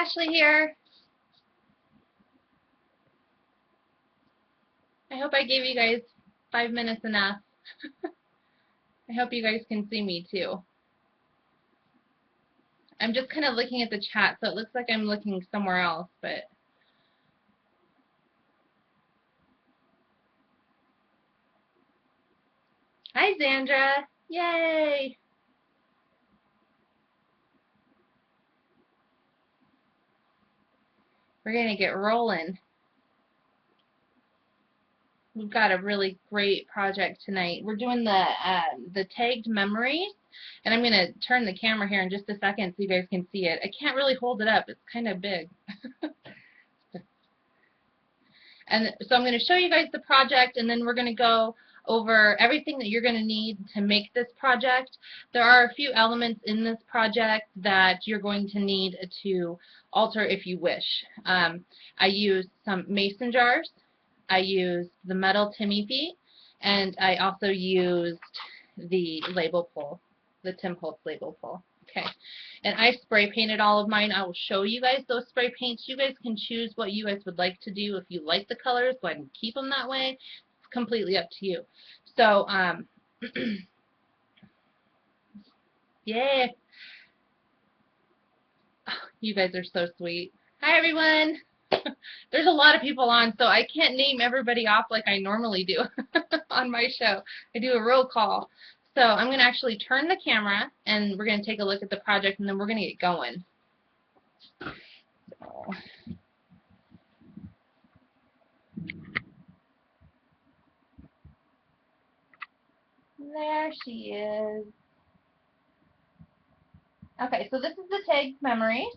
Ashley here. I hope I gave you guys 5 minutes enough. I hope you guys can see me too. I'm just kind of looking at the chat, so it looks like I'm looking somewhere else, but hi Zandra. Yay! We're gonna get rolling. We've got a really great project tonight. We're doing the tagged memories, and I'm gonna turn the camera here in just a second so you guys can see it. I can't really hold it up; it's kind of big. And so I'm going to show you guys the project, and then we're going to go over everything that you're going to need to make this project. There are a few elements in this project that you're going to need to alter if you wish. I used some mason jars, I used the metal Timmy feet, and I also used the label pull, the Tim Holtz label pull. Okay, and I spray painted all of mine. I will show you guys those spray paints. You guys can choose what you guys would like to do. If you like the colors, go ahead and keep them that way. It's completely up to you. So, yeah. Oh, you guys are so sweet. Hi, everyone. There's a lot of people on, so I can't name everybody off like I normally do on my show. I do a roll call. So I'm going to actually turn the camera, and we're going to take a look at the project, and then we're going to get going. So. There she is. Okay, so this is the tagged memories.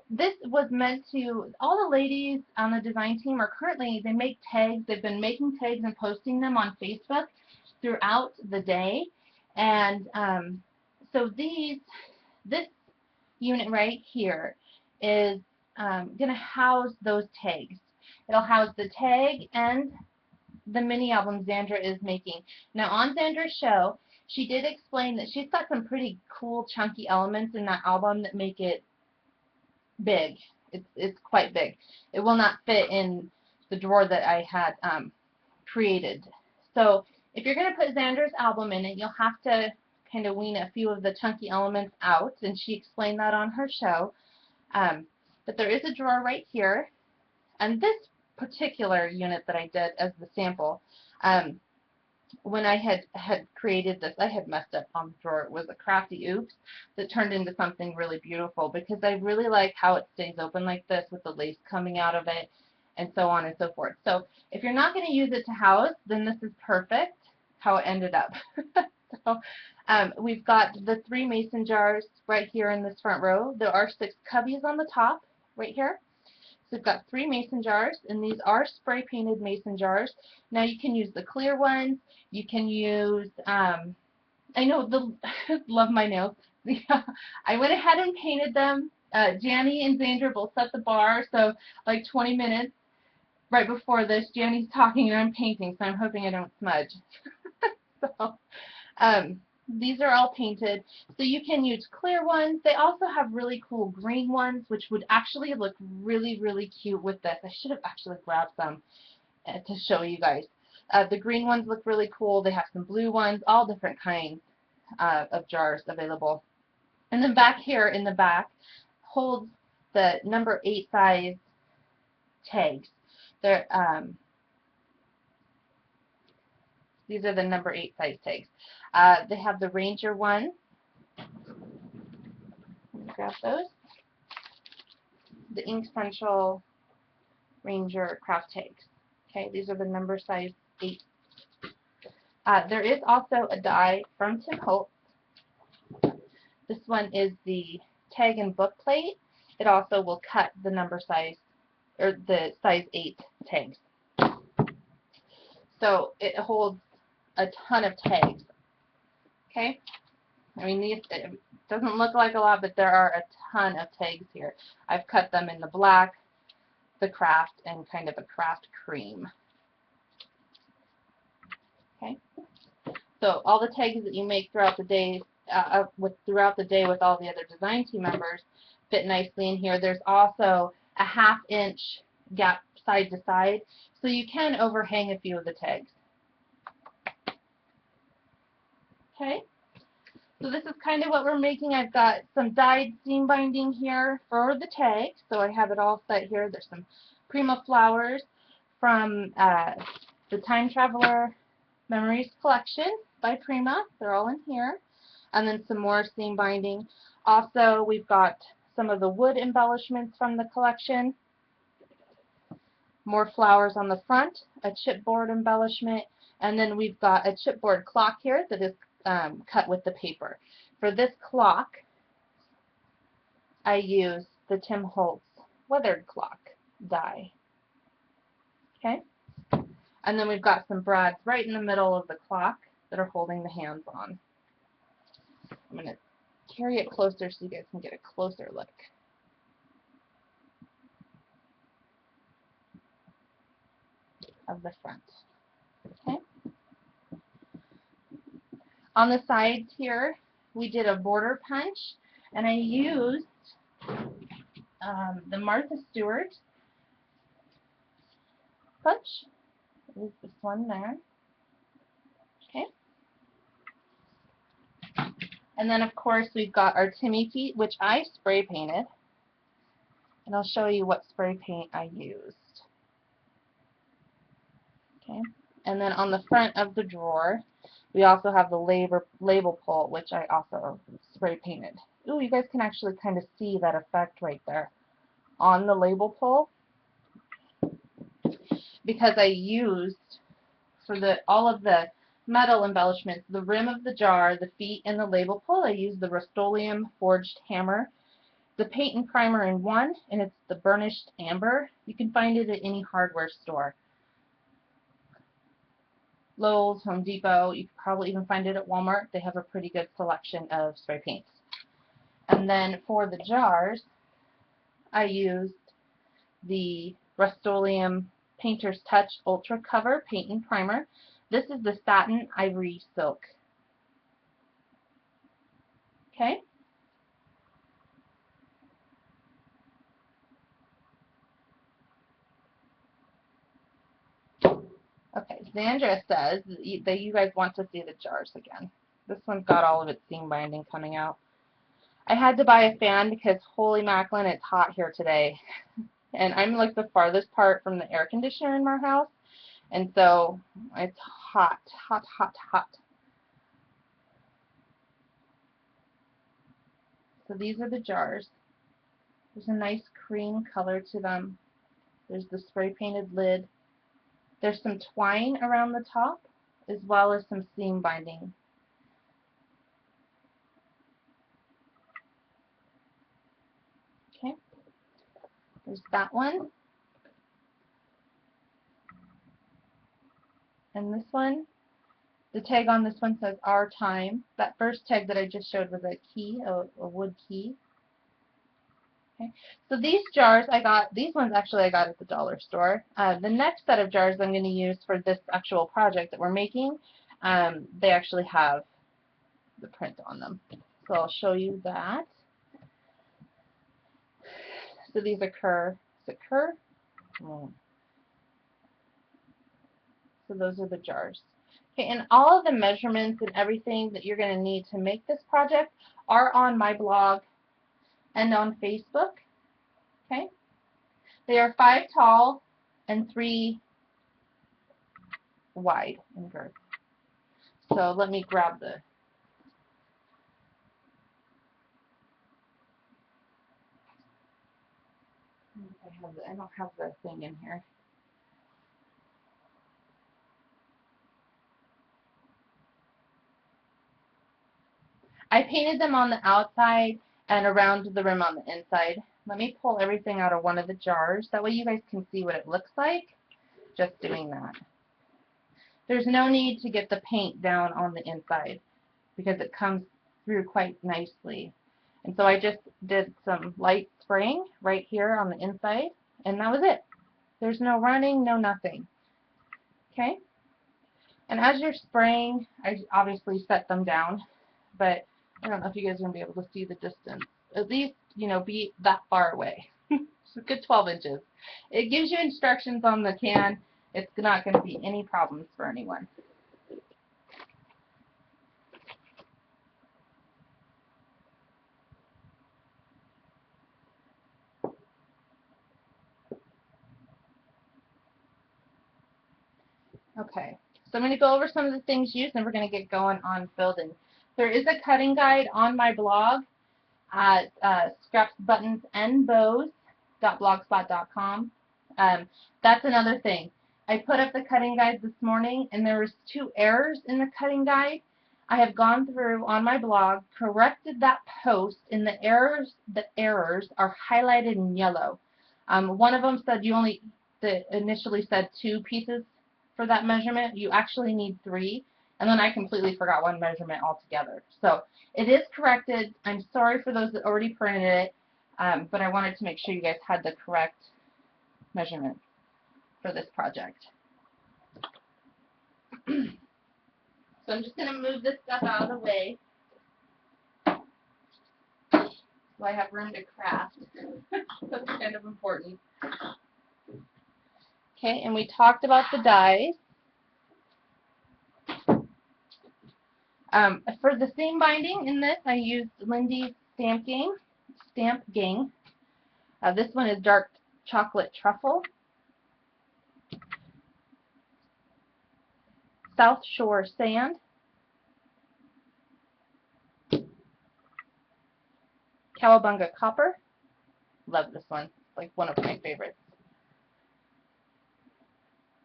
This was meant to, all the ladies on the design team are currently, they make tags. They've been making tags and posting them on Facebook throughout the day. And so this unit right here is going to house those tags. It'll house the tag and the mini album Zandra is making. Now on Zandra's show, she did explain that she's got some pretty cool chunky elements in that album that make it big. It's quite big. It will not fit in the drawer that I had created. So if you're going to put Zandra's album in it, you'll have to kind of wean a few of the chunky elements out, and she explained that on her show. But there is a drawer right here, and this particular unit that I did as the sample, when I had created this, I had messed up on the drawer. It was a crafty oops that turned into something really beautiful, because I really like how it stays open like this with the lace coming out of it and so on and so forth. So if you're not going to use it to house, then this is perfect how it ended up. So we've got the 3 mason jars right here in this front row. There are 6 cubbies on the top right here. So we've got 3 mason jars, and these are spray painted mason jars. Now you can use the clear ones. You can use, I know, love my nails. I went ahead and painted them. Janny and Zandra both set the bar, so like 20 minutes right before this, Janny's talking and I'm painting, so I'm hoping I don't smudge. So, these are all painted, so you can use clear ones. They also have really cool green ones, which would actually look really, really cute with this. I should have actually grabbed some to show you guys. The green ones look really cool. They have some blue ones, all different kinds of jars available. And then back here in the back holds the number 8 size tags. They're, these are the number 8 size tags. They have the Ranger one. Let me grab those. The Ink Central Ranger craft tags. Okay, these are the number size 8. There is also a die from Tim Holtz. This one is the tag and book plate. It also will cut the number size, or the size 8 tags. So it holds a ton of tags. Okay? I mean, it doesn't look like a lot, but there are a ton of tags here. I've cut them in the black, the craft, and kind of a craft cream. Okay? So all the tags that you make throughout the day throughout the day with all the other design team members fit nicely in here. There's also a 1/2 inch gap side to side, so you can overhang a few of the tags. Okay, so this is kind of what we're making. I've got some dyed seam binding here for the tag, so I have it all set here. There's some Prima flowers from the Time Traveler Memories collection by Prima. They're all in here. And then some more seam binding. Also, we've got some of the wood embellishments from the collection. More flowers on the front, a chipboard embellishment, and then we've got a chipboard clock here that is cut with the paper. For this clock, I use the Tim Holtz weathered clock die. Okay? And then we've got some brads right in the middle of the clock that are holding the hands on. I'm going to carry it closer so you guys can get a closer look. Of the front. Okay. On the sides here, we did a border punch, and I used the Martha Stewart punch. There's this one there. Okay. And then, of course, we've got our Timmy feet, which I spray painted. And I'll show you what spray paint I used. Okay. And then on the front of the drawer, we also have the label pull, which I also spray painted. Ooh, you guys can actually kind of see that effect right there on the label pull, because I used for all of the metal embellishments, the rim of the jar, the feet, and the label pull, I used the Rust-Oleum forged hammer. The paint and primer in one, and it's the burnished amber. You can find it at any hardware store. Lowe's, Home Depot, you can probably even find it at Walmart. They have a pretty good selection of spray paints. And then for the jars, I used the Rust-Oleum Painter's Touch Ultra Cover Paint and Primer. This is the Satin Ivory Silk. Okay? Okay, Zandra says that you guys want to see the jars again. This one's got all of its seam binding coming out. I had to buy a fan because, holy macklin, it's hot here today. And I'm like the farthest part from the air conditioner in our house. And so it's hot, hot, hot, hot. So these are the jars. There's a nice cream color to them. There's the spray painted lid. There's some twine around the top, as well as some seam binding. Okay, there's that one. And this one, the tag on this one says Our Time. That first tag that I just showed was a key, a wood key. Okay. So these jars these ones actually I got at the dollar store. The next set of jars I'm going to use for this actual project that we're making, they actually have the print on them. So I'll show you that. So these are Kerr. Is it Kerr? Oh. So those are the jars. Okay, and all of the measurements and everything that you're going to need to make this project are on my blog and on Facebook. Okay, they are 5 tall and 3 wide in girth. So let me grab the I don't have the thing in here. I painted them on the outside and around the rim on the inside. Let me pull everything out of one of the jars. That way you guys can see what it looks like just doing that. There's no need to get the paint down on the inside because it comes through quite nicely. And so I just did some light spraying right here on the inside, and that was it. There's no running, no nothing. Okay? And as you're spraying, I obviously set them down, but I don't know if you guys are going to be able to see the distance. At least, you know, be that far away. It's a good 12 inches. It gives you instructions on the can. It's not going to be any problems for anyone. Okay, so I'm going to go over some of the things used, and we're going to get going on building. There is a cutting guide on my blog at scrapsbuttonsanbows.blogspot.com. That's another thing. I put up the cutting guide this morning, and there was 2 errors in the cutting guide. I have gone through on my blog, corrected that post, and the errors are highlighted in yellow. One of them said initially said 2 pieces for that measurement. You actually need 3, and then I completely forgot one measurement altogether. So it is corrected. I'm sorry for those that already printed it, but I wanted to make sure you guys had the correct measurements for this project. So I'm just going to move this stuff out of the way so I have room to craft. That's kind of important. Okay, and we talked about the dies. For the seam binding in this, I used Lindy's Stamp Gang. This one is dark chocolate truffle. South Shore Sand. Cowabunga Copper. Love this one. Like one of my favorites.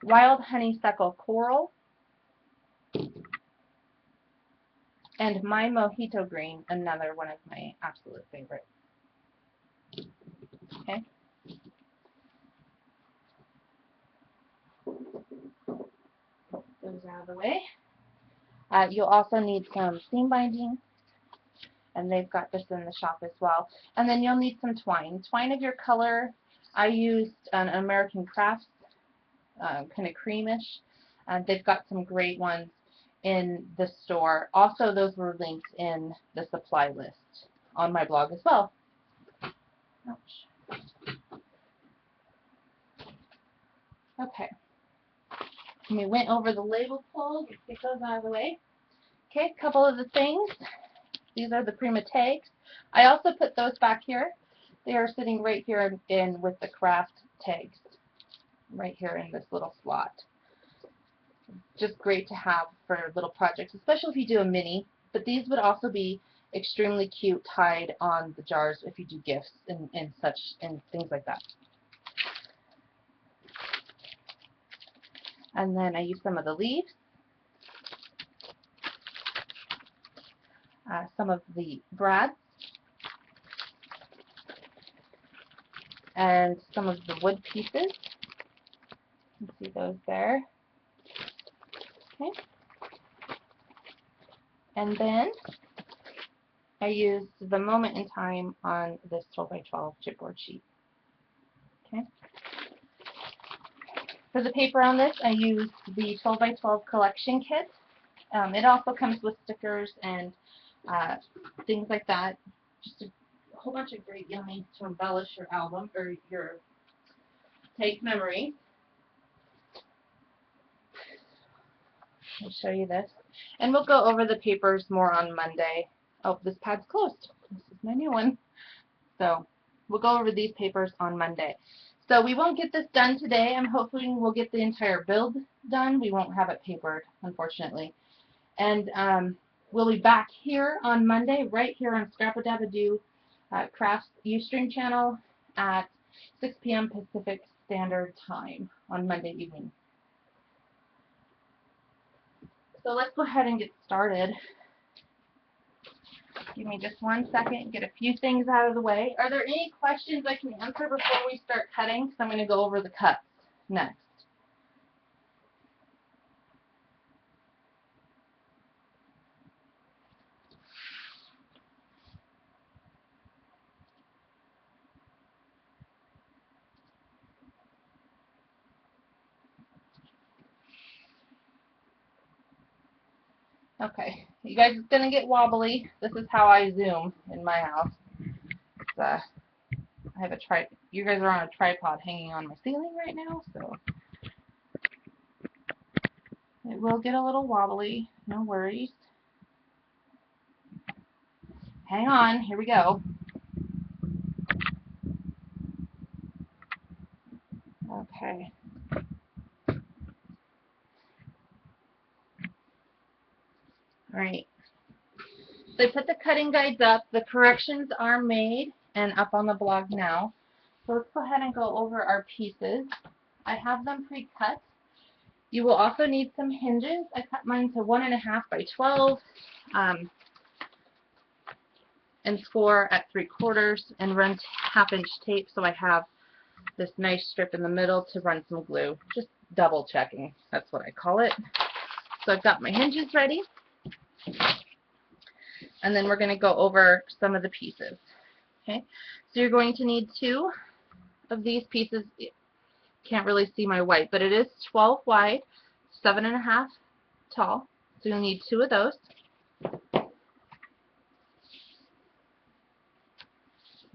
Wild Honeysuckle Coral. And My Mojito Green, another one of my absolute favorites. Okay. Those out of the way. You'll also need some seam binding, and they've got this in the shop as well. And then you'll need some twine. Twine of your color. I used an American Crafts, kind of creamish. They've got some great ones in the store. Also, those were linked in the supply list on my blog as well. Ouch. Okay. We went over the label pull. Let's get those out of the way. Okay, a couple of the things. These are the Prima tags. I also put those back here. They are sitting right here in with the craft tags, right here in this little slot. Just great to have for little projects, especially if you do a mini. But these would also be extremely cute tied on the jars if you do gifts and things like that. And then I use some of the leaves, some of the brads, and some of the wood pieces. You can see those there. Okay. And then I used the Moment in Time on this 12 by 12 chipboard sheet. Okay. For the paper on this, I used the 12 by 12 collection kit. It also comes with stickers and things like that. Just a whole bunch of great yummy to embellish your album or your take memory. I'll show you this. And we'll go over the papers more on Monday. Oh, this pad's closed. This is my new one. So we'll go over these papers on Monday. So we won't get this done today. I'm hoping we'll get the entire build done. We won't have it papered, unfortunately. And we'll be back here on Monday, right here on Scrapadabadoo Crafts Ustream channel at 6 p.m. Pacific Standard Time on Monday evening. So let's go ahead and get started. Give me just 1 second, get a few things out of the way. Are there any questions I can answer before we start cutting? Because I'm going to go over the cuts next. Okay, you guys, it's gonna get wobbly. This is how I zoom in my house. It's, I have a you guys are on a tripod hanging on my ceiling right now, so it will get a little wobbly. No worries. Hang on, here we go. Okay. Alright. So I put the cutting guides up. The corrections are made and up on the blog now. So let's go ahead and go over our pieces. I have them pre-cut. You will also need some hinges. I cut mine to 1.5 by 12 and 4 at 3/4 and run 1/2 inch tape, so I have this nice strip in the middle to run some glue. Just double checking, that's what I call it. So I've got my hinges ready, and then we're going to go over some of the pieces. Okay, so you're going to need 2 of these pieces. Can't really see my white, but it is 12 wide, 7.5 tall, so you'll need 2 of those.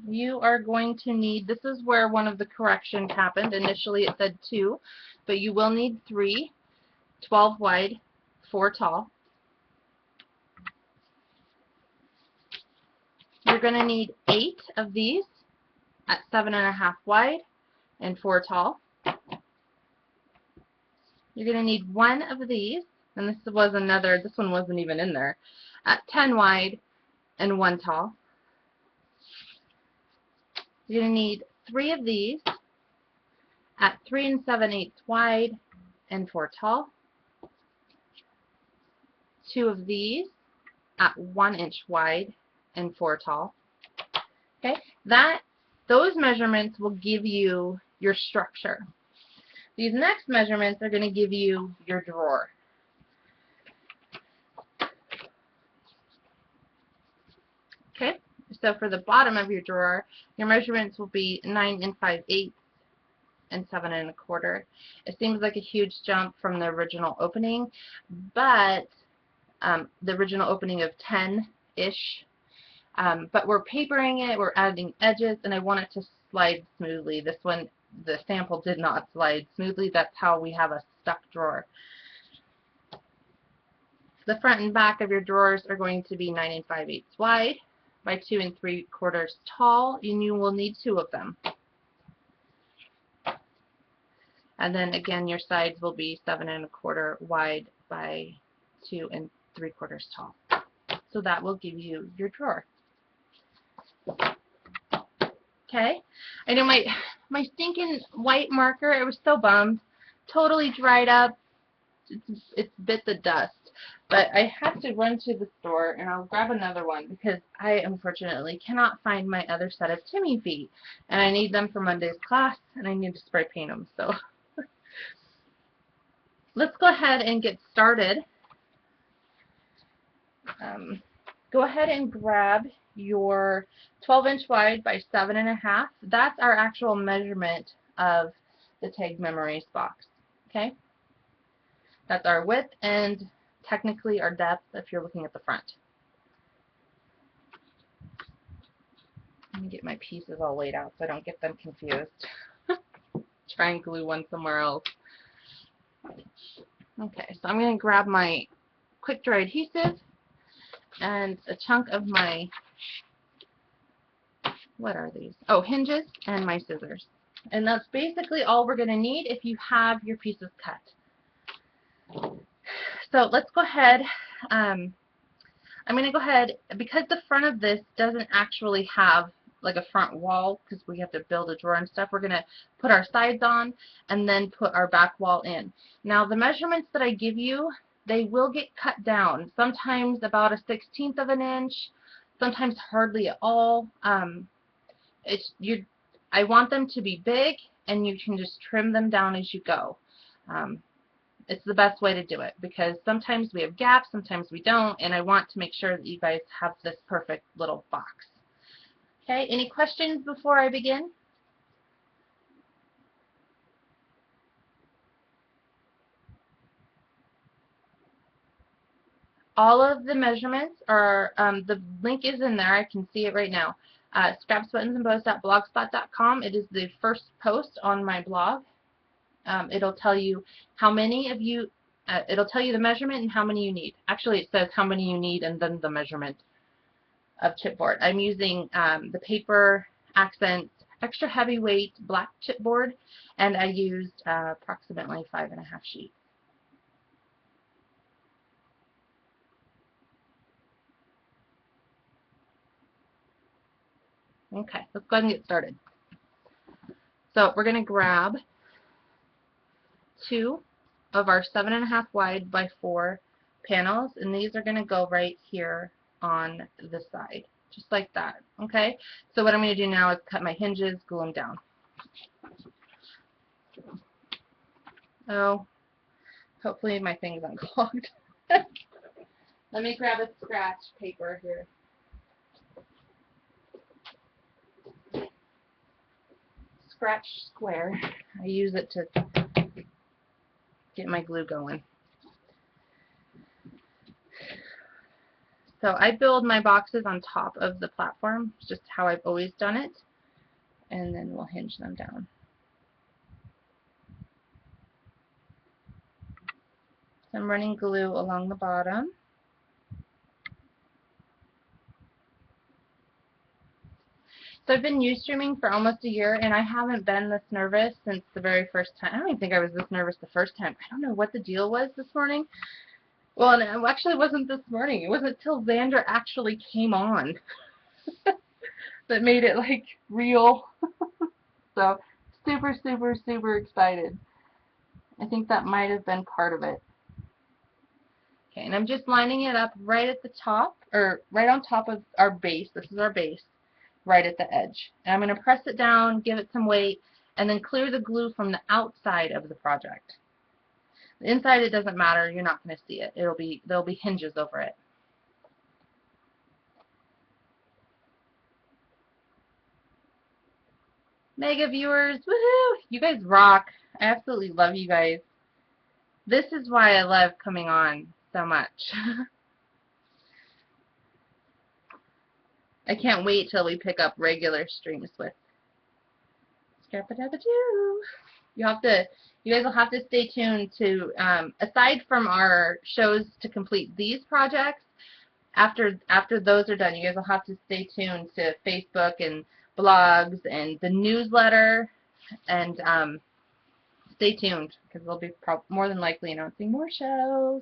You are going to need, this is where one of the corrections happened. Initially it said 2, but you will need 3, 12 wide, 4 tall. You're going to need 8 of these at 7.5 wide and 4 tall. You're going to need 1 of these, and this one wasn't even in there, at 10 wide and 1 tall. You're going to need 3 of these at 3 7/8 wide and 4 tall. 2 of these at 1 inch wide and 4 tall. Okay, those measurements will give you your structure. These next measurements are going to give you your drawer. Okay, so for the bottom of your drawer, your measurements will be 9 5/8 and 7 1/4. It seems like a huge jump from the original opening, but the original opening of 10-ish. But we're papering it, we're adding edges, and I want it to slide smoothly. This one, the sample did not slide smoothly. That's how we have a stuck drawer. The front and back of your drawers are going to be 9 5/8 wide by 2 3/4 tall, and you will need 2 of them. And then again, your sides will be 7 1/4 wide by 2 3/4 tall. So that will give you your drawer. Okay, I know my stinking white marker, I was so bummed, totally dried up. It's bit the dust, but I had to run to the store and I'll grab another one because I unfortunately cannot find my other set of Timmy feet, and I need them for Monday's class, and I need to spray paint them. So let's go ahead and get started. Go ahead and grab your 12-inch wide by 7.5. That's our actual measurement of the Tag Memories box. Okay, that's our width and technically our depth if you're looking at the front. Let me get my pieces all laid out so I don't get them confused. Try and glue one somewhere else. Okay, so I'm going to grab my quick dry adhesive and a chunk of my, what are these? Oh, hinges, and my scissors. And that's basically all we're going to need if you have your pieces cut. So let's go ahead. I'm going to go ahead, because the front of this doesn't actually have like a front wall because we have to build a drawer and stuff, we're going to put our sides on and then put our back wall in. Now the measurements that I give you, they will get cut down, sometimes about a 1/16 of an inch, sometimes hardly at all. I want them to be big, and you can just trim them down as you go. It's the best way to do it because sometimes we have gaps, sometimes we don't, and I want to make sure that you guys have this perfect little box. Okay, any questions before I begin? All of the measurements are, the link is in there. I can see it right now. Scrapsbuttonsandbows.blogspot.com. It is the first post on my blog. It'll tell you how many of you, it'll tell you the measurement and how many you need. Actually, it says how many you need and then the measurement of chipboard. I'm using the paper accents extra heavyweight black chipboard, and I used approximately 5.5 sheets. Okay, let's go ahead and get started. So we're going to grab 2 of our 7.5 wide by 4 panels, and these are going to go right here on the side, just like that. Okay, so what I'm going to do now is cut my hinges, glue them down. Oh, hopefully my thing's unclogged. Let me grab a scratch paper here. Scratch square. I use it to get my glue going. So I build my boxes on top of the platform. It's just how I've always done it. And then we'll hinge them down. So I'm running glue along the bottom. So I've been Ustreaming for almost a year, and I haven't been this nervous since the very first time. I don't even think I was this nervous the first time. I don't know what the deal was this morning. Well, and it actually wasn't this morning. It wasn't until Xander actually came on that made it, like, real. So, super, super, super excited. I think that might have been part of it. Okay, and I'm just lining it up right at the top, or right on top of our base. This is our base, right at the edge. And I'm going to press it down, give it some weight, and then clear the glue from the outside of the project. The inside, it doesn't matter. You're not going to see it. There'll be hinges over it. Mega viewers, woohoo! You guys rock. I absolutely love you guys. This is why I love coming on so much. I can't wait till we pick up regular streams with Scrapadabadoo. You guys will have to stay tuned to, aside from our shows to complete these projects, after those are done, you guys will have to stay tuned to Facebook and blogs and the newsletter, and stay tuned because we'll be more than likely announcing more shows.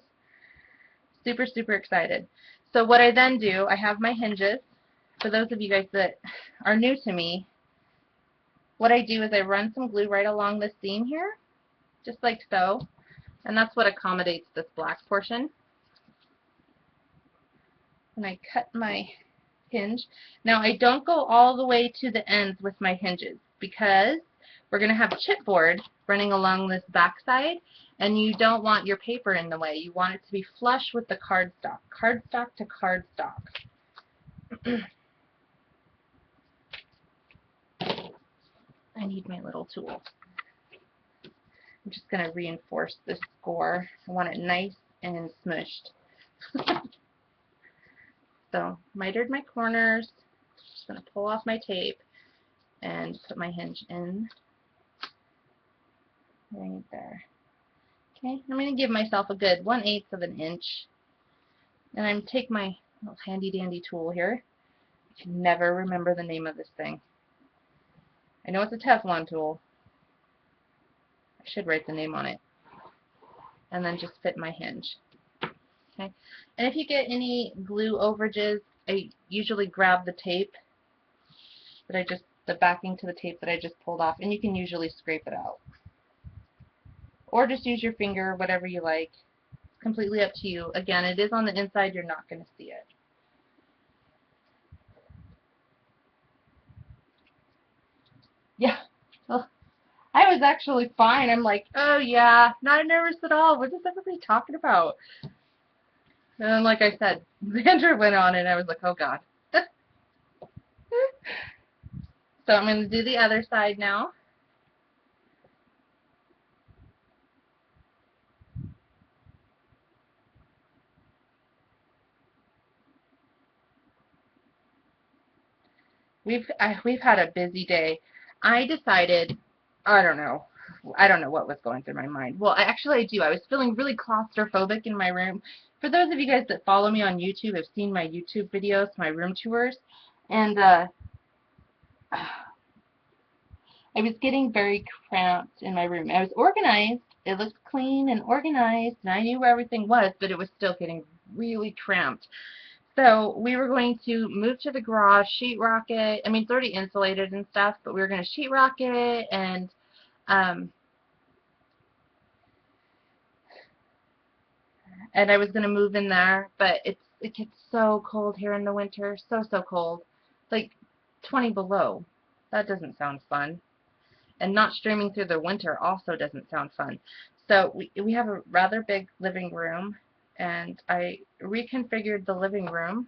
Super, super excited. So what I then do, I have my hinges. For those of you guys that are new to me, what I do is I run some glue right along the seam here, just like so, and that's what accommodates this black portion. And I cut my hinge. Now I don't go all the way to the ends with my hinges because we're going to have chipboard running along this back side, and you don't want your paper in the way. You want it to be flush with the cardstock. Cardstock to cardstock. I need my little tool. I'm just going to reinforce this score. I want it nice and smushed. So, mitered my corners. Just going to pull off my tape and put my hinge in right there. Okay, I'm going to give myself a good 1/8 of an inch. And I'm take my little handy dandy tool here. I can never remember the name of this thing. I know it's a Teflon tool. I should write the name on it. And then just fit my hinge. Okay. And if you get any glue overages, I usually grab the tape that the backing to the tape that I just pulled off, and you can usually scrape it out. Or just use your finger, whatever you like. It's completely up to you. Again, it is on the inside, you're not going to see it. Yeah. Well, I was actually fine. I'm like, oh yeah, not nervous at all. What is everybody talking about? And then, like I said, Xander went on and I was like, oh god. So I'm going to do the other side now. we've had a busy day. I decided, I don't know. I don't know what was going through my mind. Well, I do. I was feeling really claustrophobic in my room. For those of you guys that follow me on YouTube, have seen my YouTube videos, my room tours, and I was getting very cramped in my room. I was organized. It looked clean and organized, and I knew where everything was, but it was still getting really cramped. So we were going to move to the garage, sheetrock it. I mean, it's already insulated and stuff, but we were going to sheetrock it, um, and I was going to move in there. But it gets so cold here in the winter, so cold, like 20 below. That doesn't sound fun. And not streaming through the winter also doesn't sound fun. So we have a rather big living room, and I reconfigured the living room,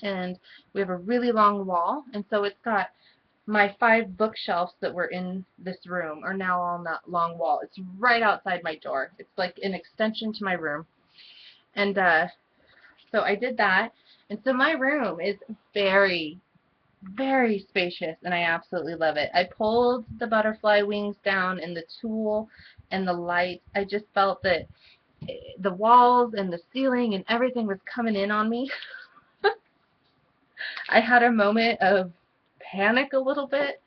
and we have a really long wall, and so it's got my 5 bookshelves that were in this room are now on that long wall. It's right outside my door. It's like an extension to my room. And so I did that. And so my room is very, very spacious, and I absolutely love it. I pulled the butterfly wings down, and the tulle and the light. I just felt that the walls and the ceiling and everything was coming in on me. I had a moment of panic a little bit.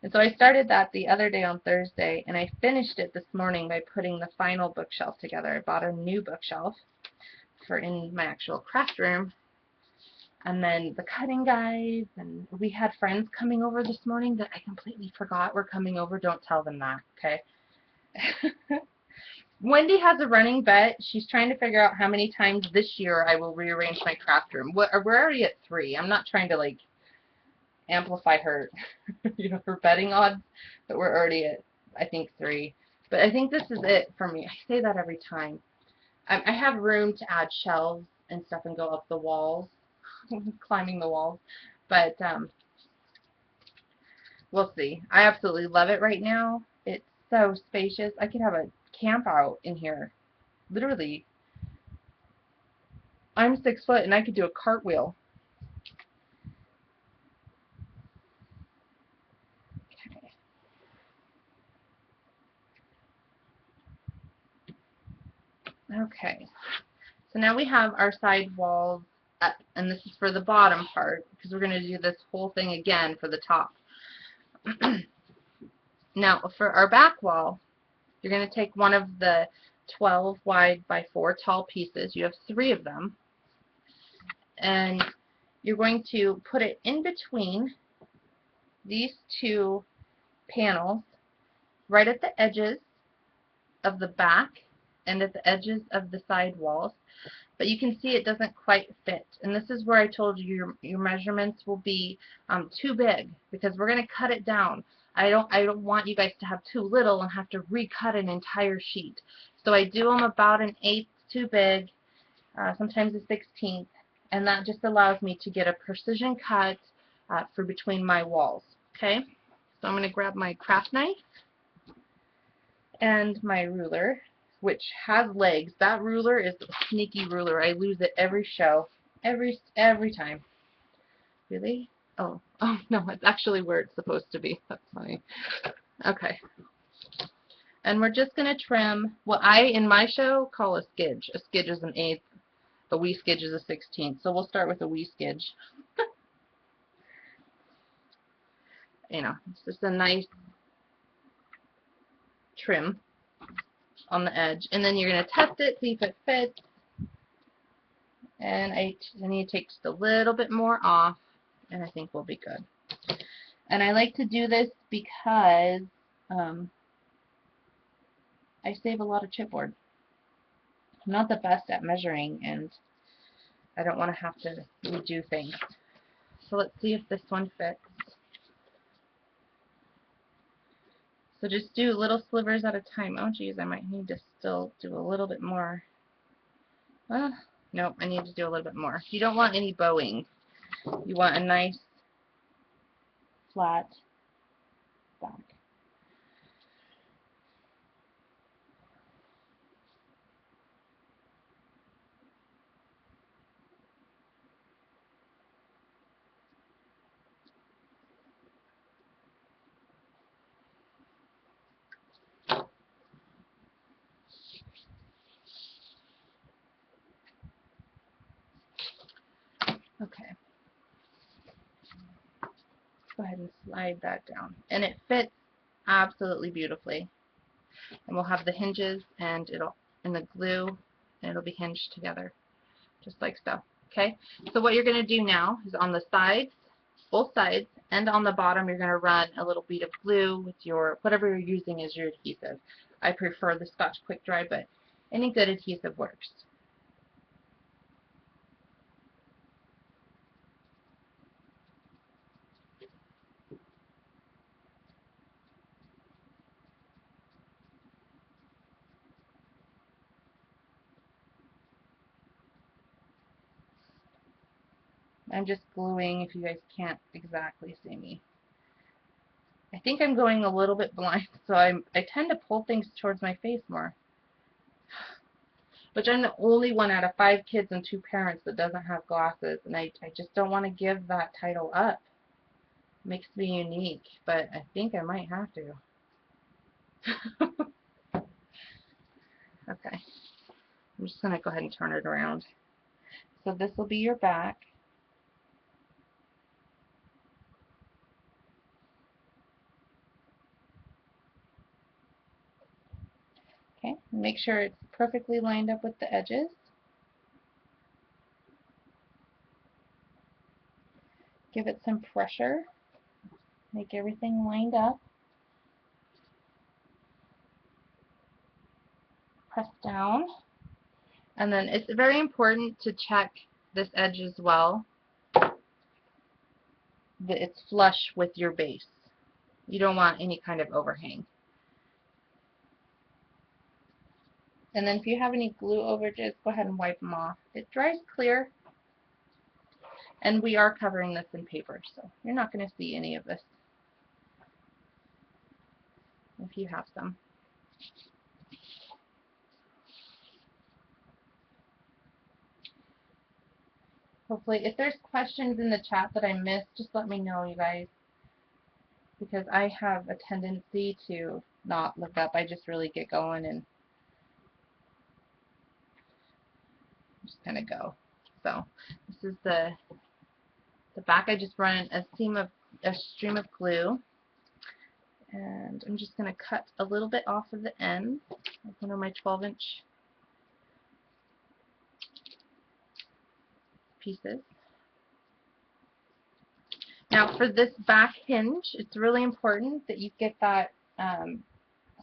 And so I started that the other day on Thursday, and I finished it this morning by putting the final bookshelf together. I bought a new bookshelf for in my actual craft room, and then the cutting guides, and we had friends coming over this morning that I completely forgot were coming over. Don't tell them that, okay? Wendy has a running bet. She's trying to figure out how many times this year I will rearrange my craft room. We're already at 3. I'm not trying to, like, amplify her, her betting odds, but we're already at, I think, 3. But I think this is it for me. I say that every time. I have room to add shelves and stuff and go up the walls, climbing the walls, but we'll see. I absolutely love it right now. It's so spacious. I could have a camp out in here. Literally, I'm 6 foot and I could do a cartwheel. Okay, so now we have our side walls up, and this is for the bottom part, because we're going to do this whole thing again for the top. Now, for our back wall, you're going to take one of the 12 wide by 4 tall pieces. You have 3 of them, and you're going to put it in between these 2 panels, right at the edges of the back and at the edges of the side walls. But you can see it doesn't quite fit, and this is where I told you your measurements will be too big, because we're going to cut it down. I don't want you guys to have too little and have to recut an entire sheet. So I do them about an 1/8 too big, sometimes a 1/16, and that just allows me to get a precision cut for between my walls. Okay, so I'm going to grab my craft knife and my ruler, which has legs. That ruler is a sneaky ruler. I lose it every show, every time. Really? Oh no, it's actually where it's supposed to be. That's funny. Okay. And we're just going to trim what I, in my show, call a skidge. A skidge is an 1/8. A wee skidge is a 1/16. So we'll start with a wee skidge. It's just a nice trim on the edge. And then you're going to test it, see if it fits. And I need to take just a little bit more off, and I think we'll be good. And I like to do this because I save a lot of chipboard. I'm not the best at measuring, and I don't want to have to redo things. So let's see if this one fits. So just do little slivers at a time. Oh geez, I might need to still do a little bit more. Nope, I need to do a little bit more. You don't want any bowing. You want a nice flat back. Okay. Go ahead and slide that down. And it fits absolutely beautifully. And we'll have the hinges and the glue, and it'll be hinged together, just like so. Okay? So what you're going to do now is on the sides, both sides, and on the bottom, you're going to run a little bead of glue with your, whatever you're using as your adhesive. I prefer the Scotch Quick Dry, but any good adhesive works. I'm just gluing if you guys can't exactly see me. I think I'm going a little bit blind, so I tend to pull things towards my face more. Which I'm the only one out of 5 kids and 2 parents that doesn't have glasses, and I just don't want to give that title up. It makes me unique, but I think I might have to. Okay, I'm just going to go ahead and turn it around. So this will be your back. Okay, make sure it's perfectly lined up with the edges. Give it some pressure. Make everything lined up. Press down. And then it's very important to check this edge as well, that it's flush with your base. You don't want any kind of overhang. And then if you have any glue overages, go ahead and wipe them off. It dries clear. And we are covering this in paper, so you're not going to see any of this if you have some. Hopefully, if there's questions in the chat that I missed, just let me know, you guys, because I have a tendency to not look up. I just really get going and just kind of go. So this is the back. I just run a stream of glue, and I'm just going to cut a little bit off of the end. Like one of my 12-inch pieces. Now for this back hinge, it's really important that you get that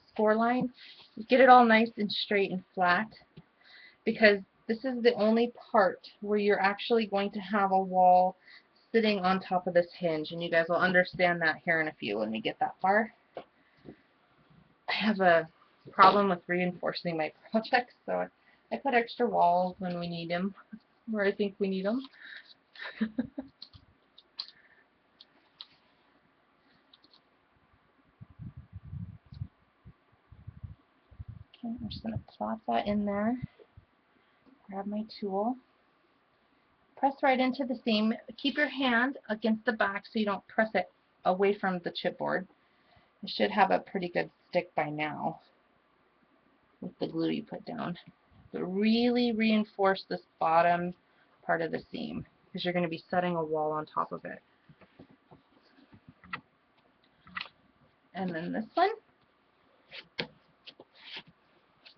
score line, you get it all nice and straight and flat, because this is the only part where you're actually going to have a wall sitting on top of this hinge, and you guys will understand that here in a few when we get that far. I have a problem with reinforcing my projects, so I put extra walls when we need them, where I think we need them. Okay, I'm just going to plop that in there. Grab my tool. Press right into the seam. Keep your hand against the back so you don't press it away from the chipboard. You should have a pretty good stick by now with the glue you put down. But really reinforce this bottom part of the seam, because you're going to be setting a wall on top of it. And then this one.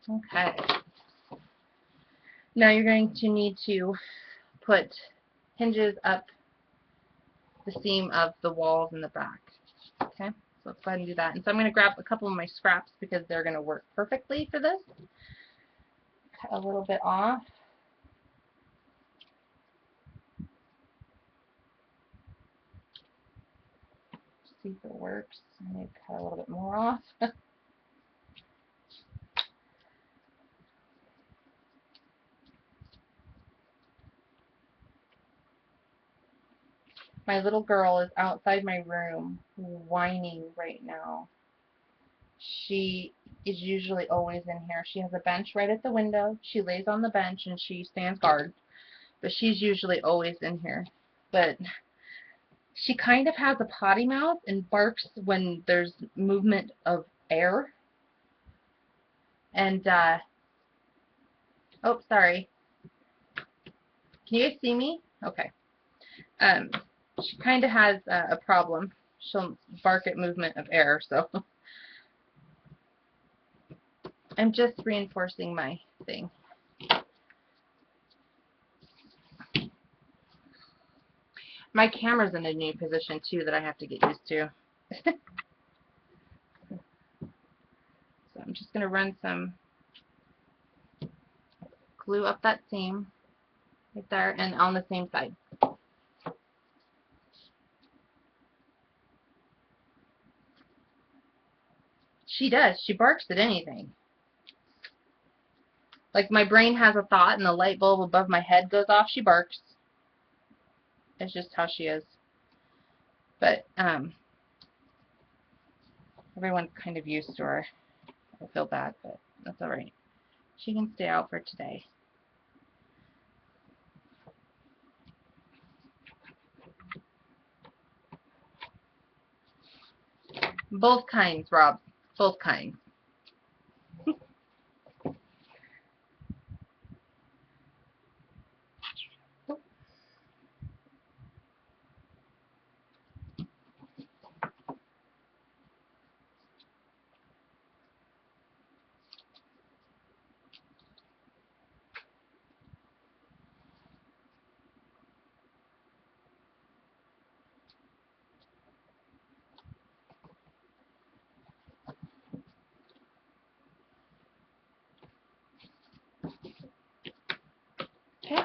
Okay. Now you're going to need to put hinges up the seam of the walls in the back. Okay, so let's go ahead and do that. And so I'm going to grab a couple of my scraps because they're going to work perfectly for this. Cut a little bit off. See if it works. I need to cut a little bit more off. My little girl is outside my room whining right now. She is usually always in here. She has a bench right at the window. She lays on the bench and she stands guard. But she's usually always in here. But she kind of has a potty mouth and barks when there's movement of air. And, oh, sorry. Can you guys see me? Okay. She kind of has a problem. She'll bark at movement of air, so I'm just reinforcing my thing. My camera's in a new position too that I have to get used to. So I'm just going to run some glue up that seam right there and on the same side. She does. She barks at anything. Like my brain has a thought and the light bulb above my head goes off, she barks. It's just how she is. But everyone's kind of used to her. I feel bad, but that's alright. She can stay out for today. Both kinds, Rob. Both kinds. Okay.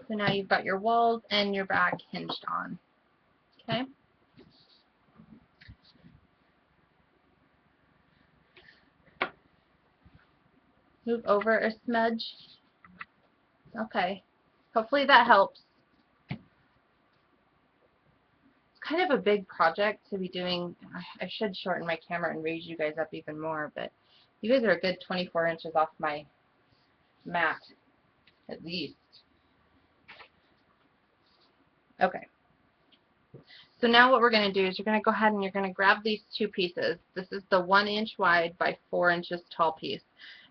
So now you've got your walls and your back hinged on. Okay. Move over a smudge. Okay. Hopefully that helps. It's kind of a big project to be doing. I should shorten my camera and raise you guys up even more, but you guys are a good 24 inches off my mat, at least. Okay. So now what we're going to do is you're going to go ahead and you're going to grab these two pieces. This is the 1 inch wide by 4 inches tall piece.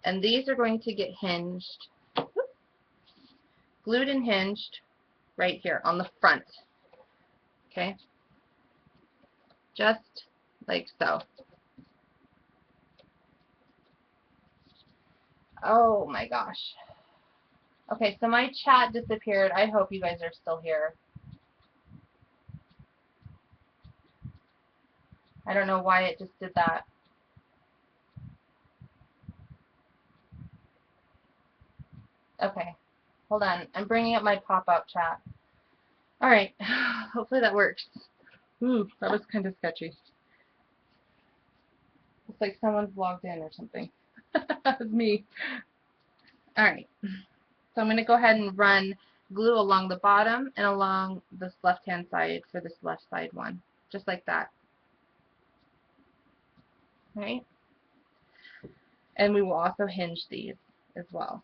And these are going to get hinged, glued and hinged right here on the front. Okay? Just like so. Oh my gosh. Okay, so my chat disappeared. I hope you guys are still here. I don't know why it just did that. Okay, hold on. I'm bringing up my pop-up chat. Alright, hopefully that works. Ooh, that was kind of sketchy. Looks like someone's logged in or something. That was me. Alright, so I'm going to go ahead and run glue along the bottom and along this left-hand side for this left side one. Just like that. Alright? And we will also hinge these as well.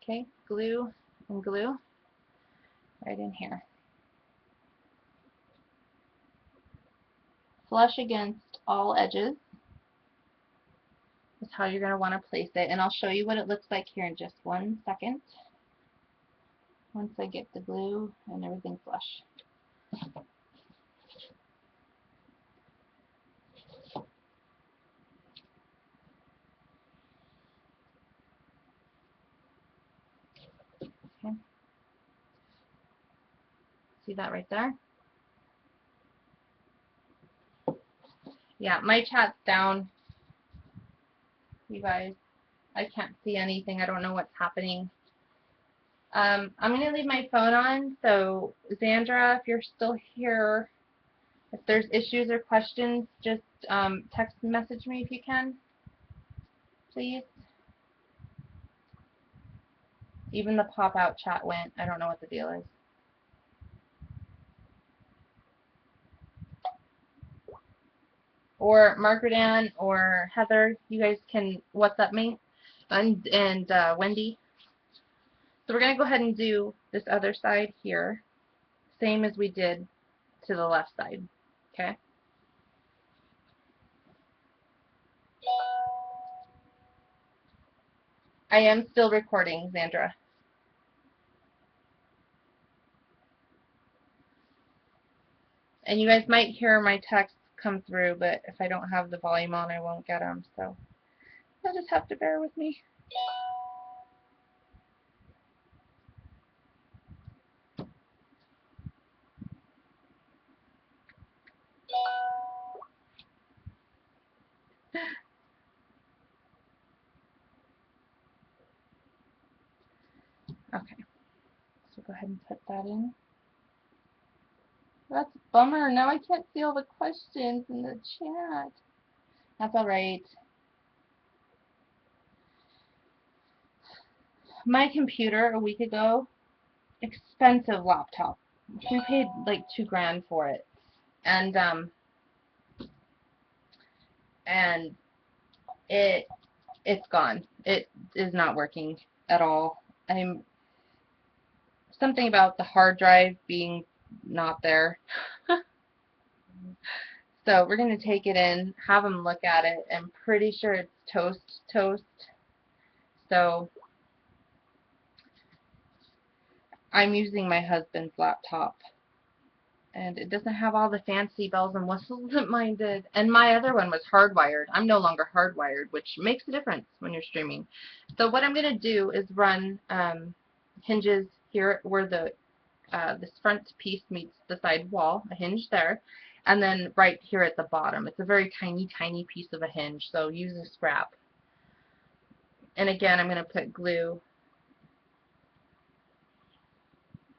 Okay, glue and glue right in here. Flush against all edges is how you're going to want to place it, and I'll show you what it looks like here in just 1 second once I get the glue and everything flush. Okay. See that right there? Yeah, my chat's down, you guys. I can't see anything. I don't know what's happening. I'm going to leave my phone on, so Xandra, if you're still here, if there's issues or questions, just text message me if you can, please. Even the pop-out chat went. I don't know what the deal is. Or Margaret Ann or Heather, you guys can WhatsApp me, and Wendy. So we're going to go ahead and do this other side here, same as we did to the left side. Okay? I am still recording, Xandra. And you guys might hear my texts come through, but if I don't have the volume on, I won't get them. So you'll just have to bear with me. Okay, so go ahead and put that in. That's a bummer. Now I can't see all the questions in the chat. That's all right. My computer a week ago, expensive laptop. We paid like $2,000 for it, and it's gone. It is not working at all. Something about the hard drive being not there. So we're going to take it in, have them look at it. I'm pretty sure it's toast. So I'm using my husband's laptop, and it doesn't have all the fancy bells and whistles that mine did. And my other one was hardwired. I'm no longer hardwired, which makes a difference when you're streaming. So what I'm going to do is run hinges here where this front piece meets the side wall, a hinge there, and then right here at the bottom. It's a very tiny piece of a hinge, so use a scrap. And again, I'm going to put glue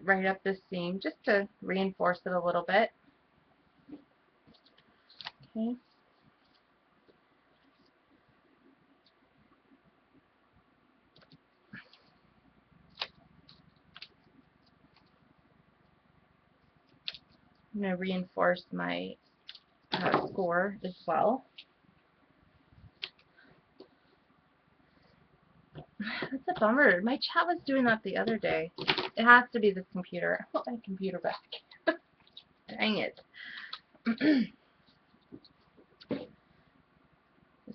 right up this seam just to reinforce it a little bit. Okay. I'm going to reinforce my score as well. That's a bummer. My chat was doing that the other day. It has to be this computer. I want my computer back. Dang it.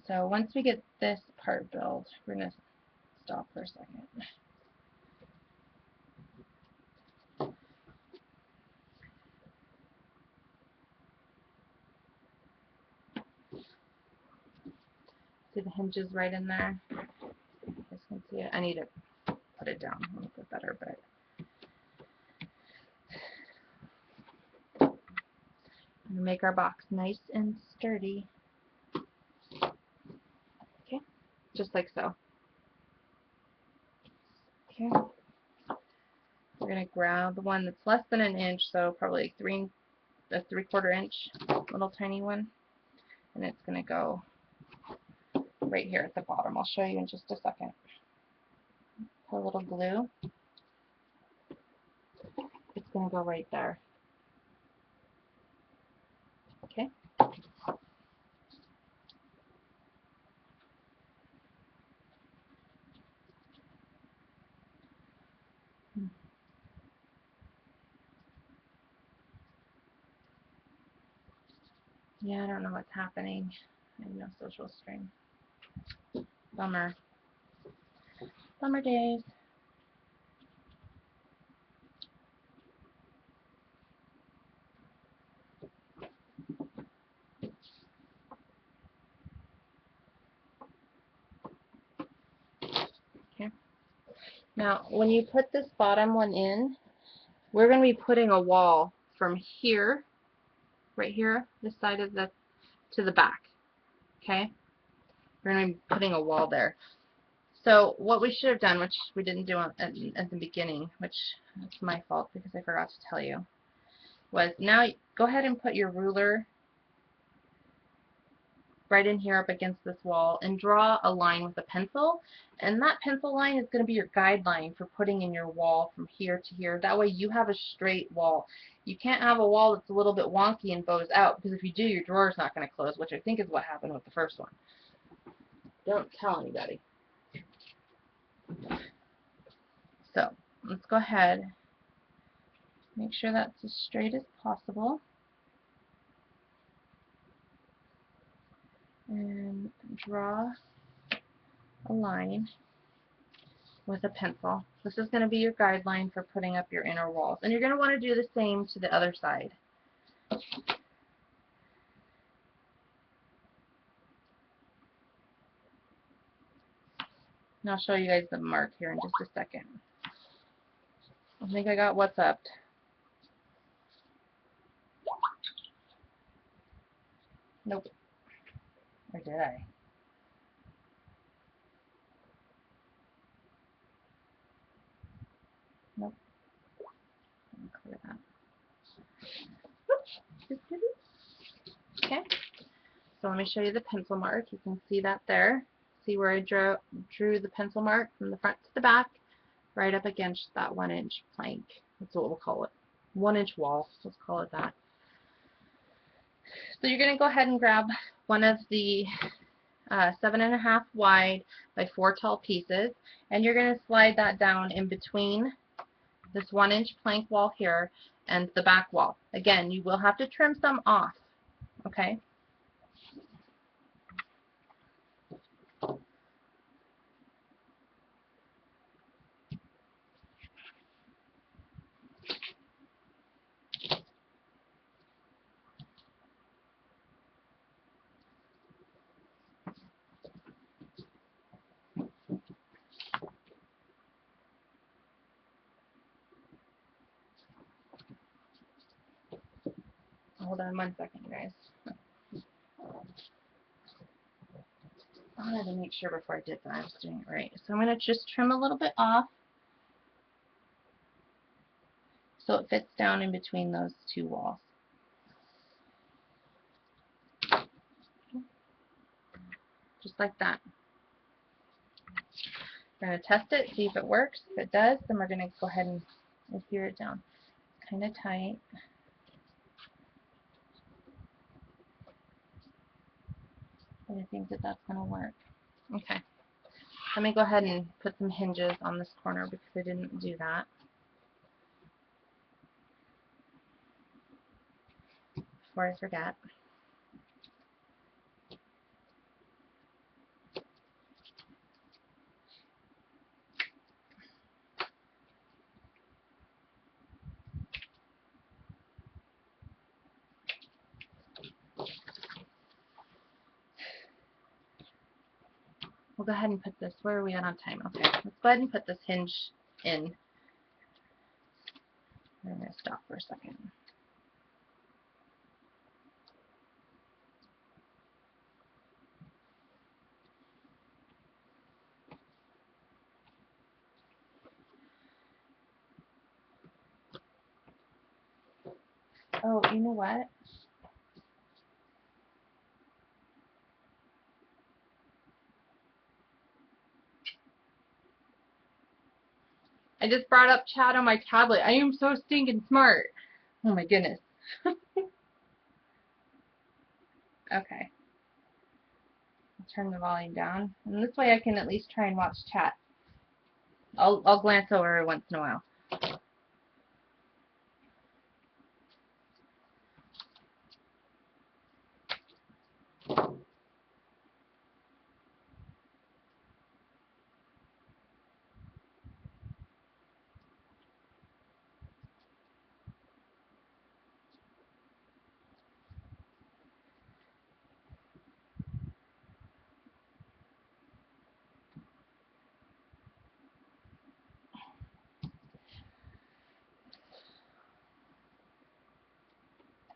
So once we get this part built, we're going to stop for a second. See the hinges right in there? You guys can see it. I need to put it down a little bit better, but I'm going to make our box nice and sturdy. Okay, just like so. Okay, we're going to grab the one that's less than an inch, so probably a 3/4 inch, little tiny one, and it's going to go right here at the bottom. I'll show you in just a second. Put a little glue. It's going to go right there. Okay. Yeah, I don't know what's happening. I have no social stream. Bummer. Bummer days. Okay. Now, when you put this bottom one in, we're going to be putting a wall from here, right here, this side of to the back. Okay? We're going to be putting a wall there. So what we should have done, which we didn't do at the beginning, which is my fault because I forgot to tell you, was now go ahead and put your ruler right in here up against this wall and draw a line with a pencil, and that pencil line is going to be your guideline for putting in your wall from here to here. That way you have a straight wall. You can't have a wall that's a little bit wonky and bows out, because if you do, your drawer is not going to close, which I think is what happened with the first one. Don't tell anybody. So let's go ahead, make sure that's as straight as possible, and draw a line. with a pencil. This is going to be your guideline for putting up your inner walls. And you're going to want to do the same to the other side. And I'll show you guys the mark here in just a second. I think I got what's up. Nope. Or did I? Nope. Let me clear that. Okay. So let me show you the pencil mark. You can see that there. See where I drew the pencil mark from the front to the back, right up against that 1-inch plank. That's what we'll call it. 1-inch wall. Let's call it that. So you're going to go ahead and grab one of the 7.5 wide by 4 tall pieces, and you're going to slide that down in between this 1-inch plank wall here and the back wall. Again, you will have to trim some off, okay? Hold on 1 second, guys. I wanted to make sure before I did that I was doing it right. So I'm going to just trim a little bit off so it fits down in between those 2 walls. Just like that. We're going to test it, see if it works. If it does, then we're going to go ahead and adhere it down. Kind of tight. But I think that that's going to work. Okay. Let me go ahead and put some hinges on this corner because I didn't do that. Before I forget. We'll go ahead and put this, where are we at on time? Okay, let's go ahead and put this hinge in. I'm going to stop for a second. Oh, you know what? I just brought up chat on my tablet. I am so stinking smart. Oh my goodness. Okay. I'll turn the volume down. And this way I can at least try and watch chat. I'll glance over every once in a while.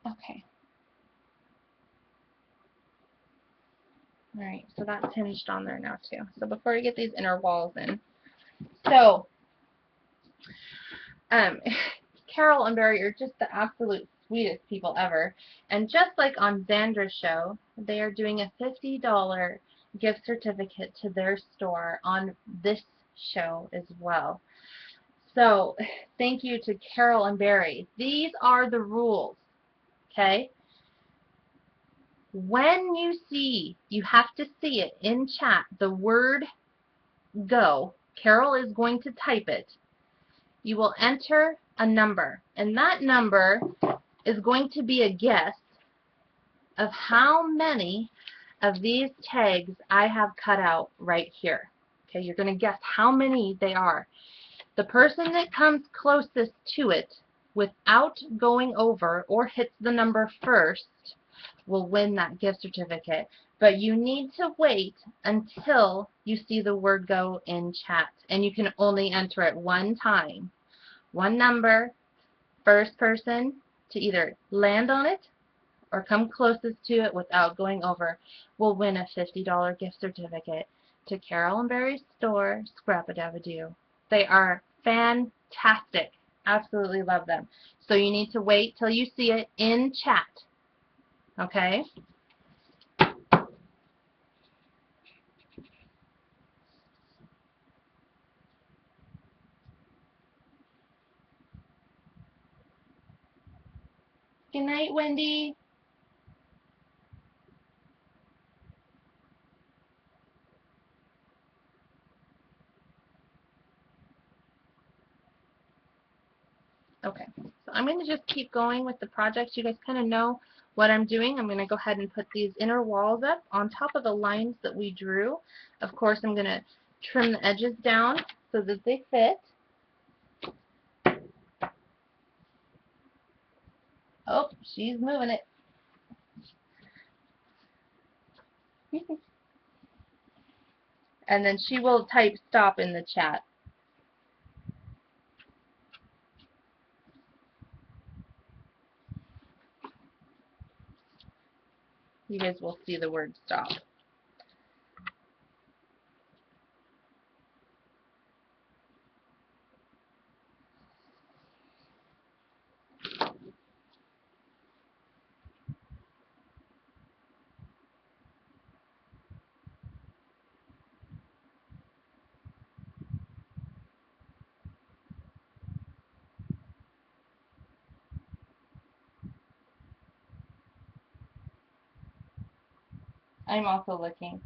Okay. Alright, so that's hinged on there now too. So before we get these inner walls in. So, Carol and Barry are just the absolute sweetest people ever. And just like on Zandra's show, they are doing a $50 gift certificate to their store on this show as well. So, thank you to Carol and Barry. These are the rules, okay? When you see, you have to see it in chat, the word go. Carol is going to type it. You will enter a number, and that number is going to be a guess of how many of these tags I have cut out right here. Okay, you're going to guess how many they are. The person that comes closest to it without going over or hits the number first will win that gift certificate. But you need to wait until you see the word go in chat. And you can only enter it one time. One number, first person to either land on it or come closest to it without going over will win a $50 gift certificate to Carol and Barry's store, Scrapadabadoo. They are fantastic. Absolutely love them. So you need to wait till you see it in chat. Okay? Good night, Wendy. Okay, so I'm going to just keep going with the projects. You guys kind of know what I'm doing. I'm going to go ahead and put these inner walls up on top of the lines that we drew. Of course, I'm going to trim the edges down so that they fit. Oh, she's moving it. And then she will type stop in the chat. You guys will see the word stop. I'm also looking.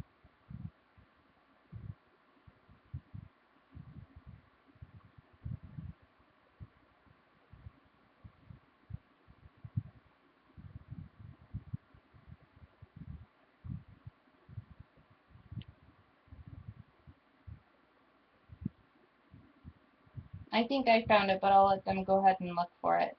I think I found it, but I'll let them go ahead and look for it.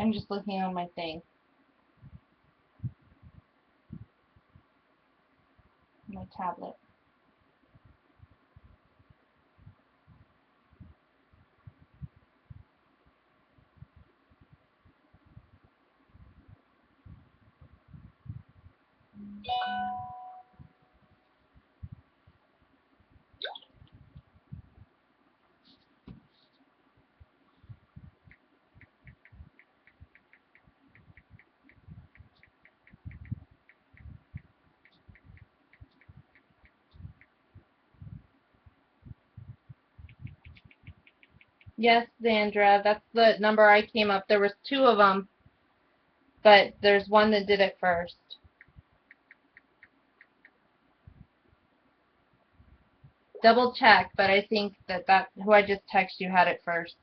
I'm just looking on my thing. My tablet. Yes, Sandra, that's the number I came up. There was two of them, but there's one that did it first. Double check, but I think that who I just texted you had it first.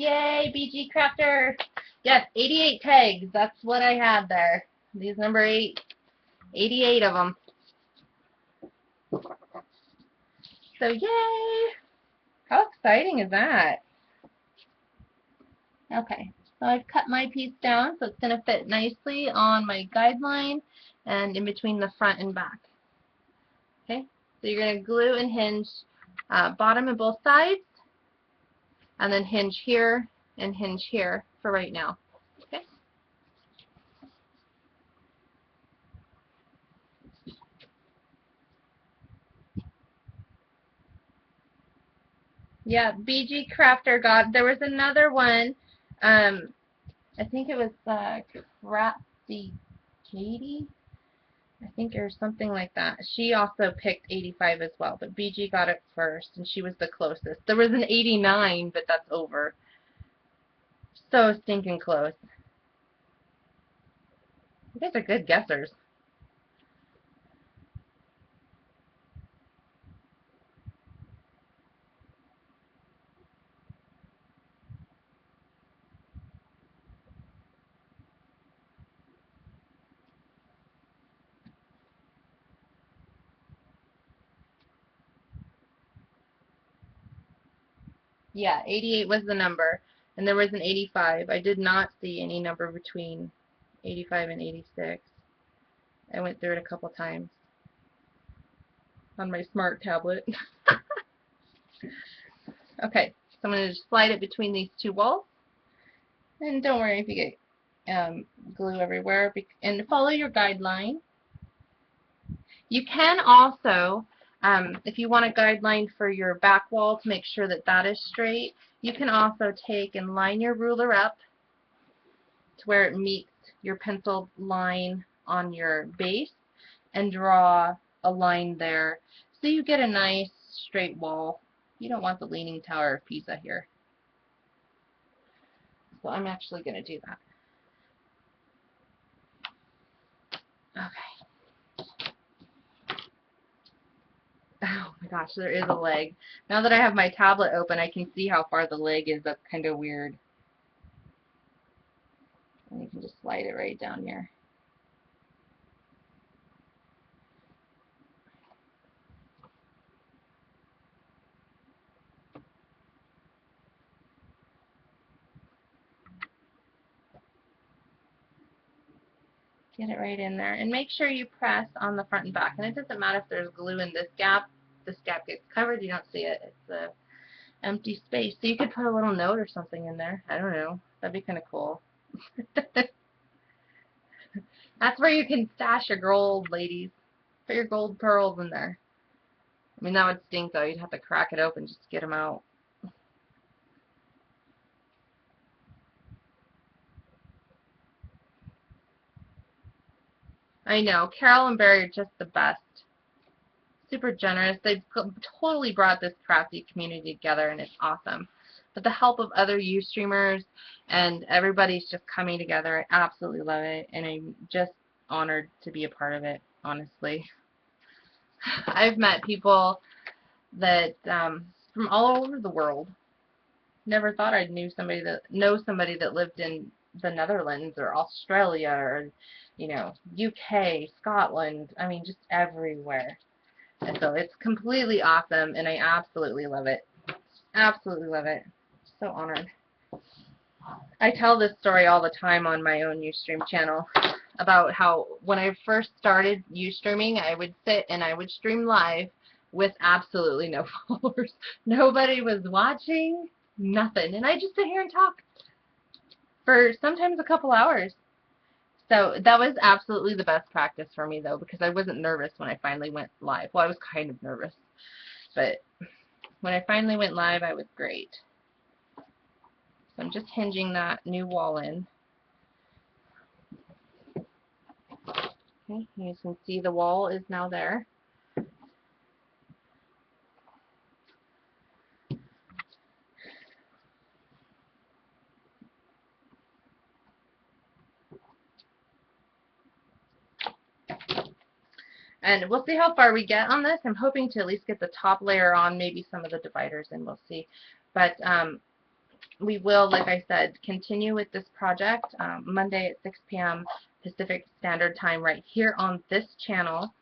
Yay, BG Crafter! Yes, 88 tags. That's what I had there. These number 8. 88 of them. So yay! How exciting is that? Okay, so I've cut my piece down so it's going to fit nicely on my guideline and in between the front and back. Okay, So you're going to glue and hinge bottom and both sides, and then hinge here and hinge here for right now. Okay. Yeah, BG Crafter got. There was another one. I think it was Crafty Katie. I think, or something like that. She also picked 85 as well, but BG got it first, and she was the closest. There was an 89, but that's over. So stinking close. You guys are good guessers. Yeah, 88 was the number, and there was an 85. I did not see any number between 85 and 86. I went through it a couple times on my smart tablet. Okay, so I'm going to just slide it between these two walls, and don't worry if you get glue everywhere, and follow your guideline. You can also, if you want a guideline for your back wall to make sure that that is straight, you can also take and line your ruler up to where it meets your penciled line on your base and draw a line there so you get a nice straight wall. You don't want the Leaning Tower of Pisa here. So I'm actually going to do that. Okay. Oh my gosh, there is a leg. Now that I have my tablet open, I can see how far the leg is. That's kind of weird. And you can just slide it right down here. Get it right in there. And make sure you press on the front and back. And it doesn't matter if there's glue in this gap. This gap gets covered. You don't see it. It's a empty space. So you could put a little note or something in there. I don't know. That'd be kind of cool. That's where you can stash your gold, ladies. Put your gold pearls in there. I mean, that would stink, though. You'd have to crack it open just to get them out. I know. Carol and Barry are just the best. Super generous. They've totally brought this crafty community together, and it's awesome. But the help of other Ustreamers and everybody's just coming together. I absolutely love it, and I'm just honored to be a part of it, honestly. I've met people that from all over the world. Never thought I'd know somebody that lived in the Netherlands or Australia or, you know, UK, Scotland. I mean, just everywhere. And so it's completely awesome, and I absolutely love it. Absolutely love it. So honored. I tell this story all the time on my own Ustream channel about how when I first started Ustreaming, I would sit and I would stream live with absolutely no followers. Nobody was watching, nothing. And I just sit here and talk for sometimes a couple hours. So that was absolutely the best practice for me, though, because I wasn't nervous when I finally went live. Well, I was kind of nervous, but when I finally went live, I was great. So I'm just hinging that new wall in. Okay, you can see the wall is now there. And we'll see how far we get on this. I'm hoping to at least get the top layer on, maybe some of the dividers, and we'll see. But we will, like I said, continue with this project Monday at 6 p.m. Pacific Standard Time right here on this channel.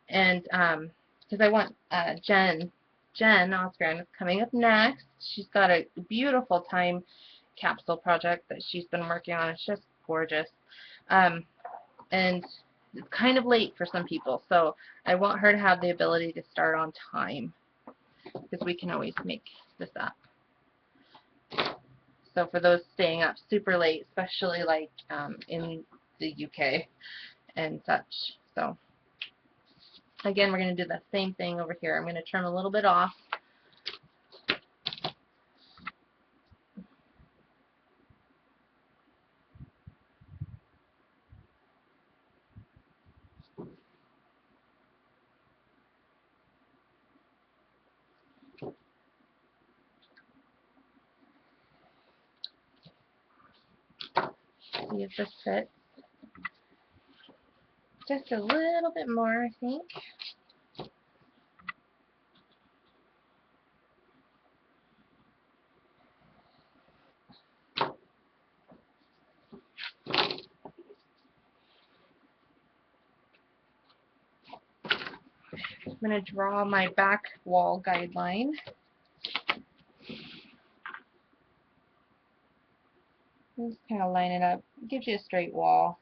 And because I want Jen Osgren is coming up next. She's got a beautiful time capsule project that she's been working on. It's just gorgeous. And it's kind of late for some people, so I want her to have the ability to start on time, because we can always make this up. So for those staying up super late, especially like in the UK and such. So again, we're going to do the same thing over here. I'm going to trim a little bit off. See if this fits. Just a little bit more, I think. I'm going to draw my back wall guideline. Just kind of line it up. It gives you a straight wall.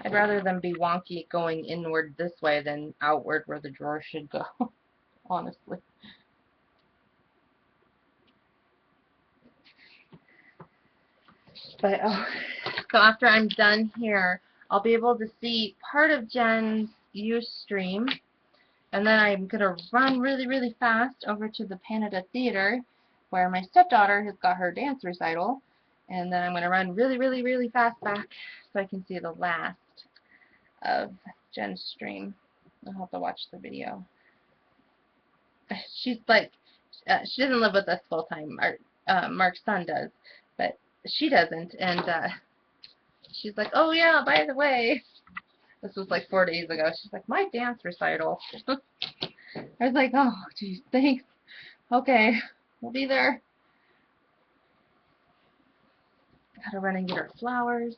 I'd rather them be wonky going inward this way than outward where the drawer should go, honestly. But so after I'm done here, I'll be able to see part of Jen's Ustream, and then I'm going to run really, really fast over to the Canada Theater, where my stepdaughter has got her dance recital, and then I'm going to run really, really, really fast back so I can see the last of Jen's stream. I'll have to watch the video. She's like, she doesn't live with us full time. Mark's son does, but she doesn't, and she's like, oh yeah, by the way, this was like 4 days ago. She's like, my dance recital. I was like, oh geez, thanks. Okay, we'll be there. Gotta run and get her flowers.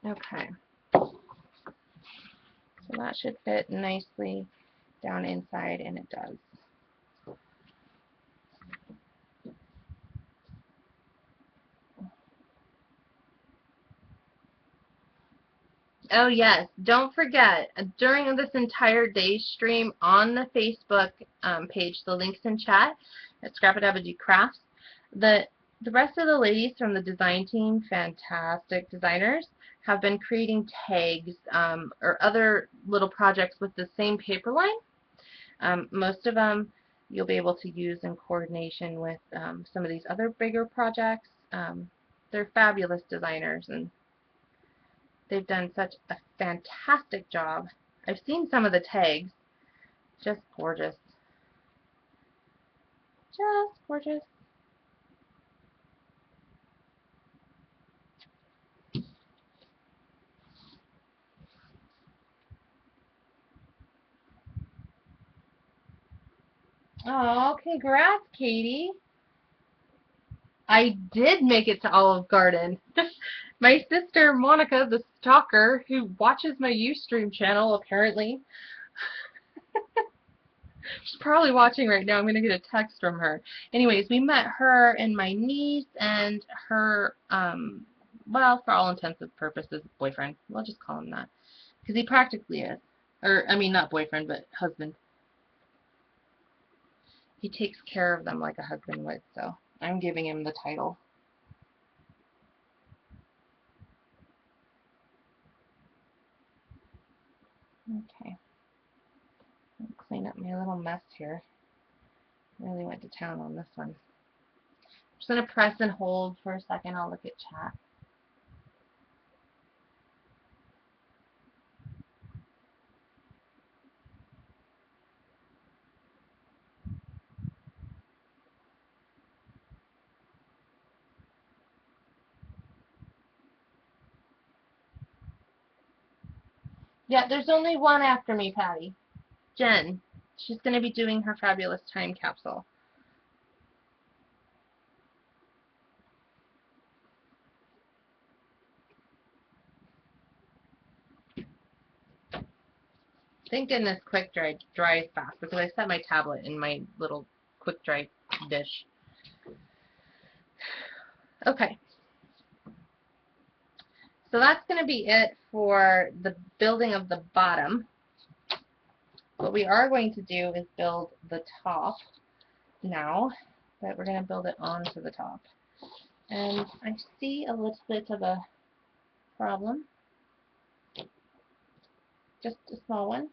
Okay. So that should fit nicely down inside, and it does. Oh yes, don't forget, during this entire day stream on the Facebook page, the link's in chat at Scrapadabadoo Crafts, the rest of the ladies from the design team, fantastic designers, have been creating tags or other little projects with the same paper line. Most of them you'll be able to use in coordination with some of these other bigger projects. They're fabulous designers, and they've done such a fantastic job. I've seen some of the tags. Just gorgeous. Just gorgeous. Oh, congrats, Katie. I did make it to Olive Garden. My sister, Monica, the stalker, who watches my Ustream channel, apparently. She's probably watching right now. I'm going to get a text from her. Anyways, we met her and my niece and her, well, for all intents and purposes, boyfriend. We'll just call him that. Because he practically is. Or, I mean, not boyfriend, but husband. He takes care of them like a husband would, so I'm giving him the title. Okay. I'll clean up my little mess here. Really went to town on this one. I'm just going to press and hold for a second. I'll look at chat. Yeah, there's only one after me, Patty. Jen. She's going to be doing her fabulous time capsule. Thank goodness quick dries fast, because I set my tablet in my little quick dry dish. Okay. So that's going to be it for the building of the bottom. What we are going to do is build the top now, but we're going to build it onto the top. And I see a little bit of a problem. Just a small one.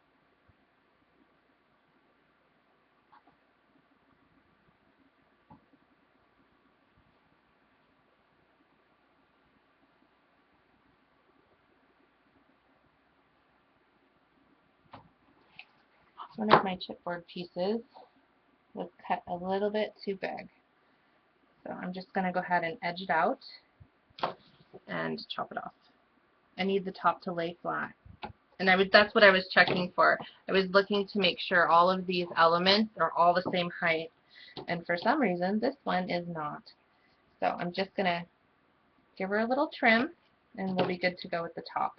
One of my chipboard pieces was cut a little bit too big. So I'm just going to go ahead and edge it out and chop it off. I need the top to lay flat. And that's what I was checking for. I was looking to make sure all of these elements are all the same height. And for some reason, this one is not. So I'm just going to give her a little trim, and we'll be good to go with the top.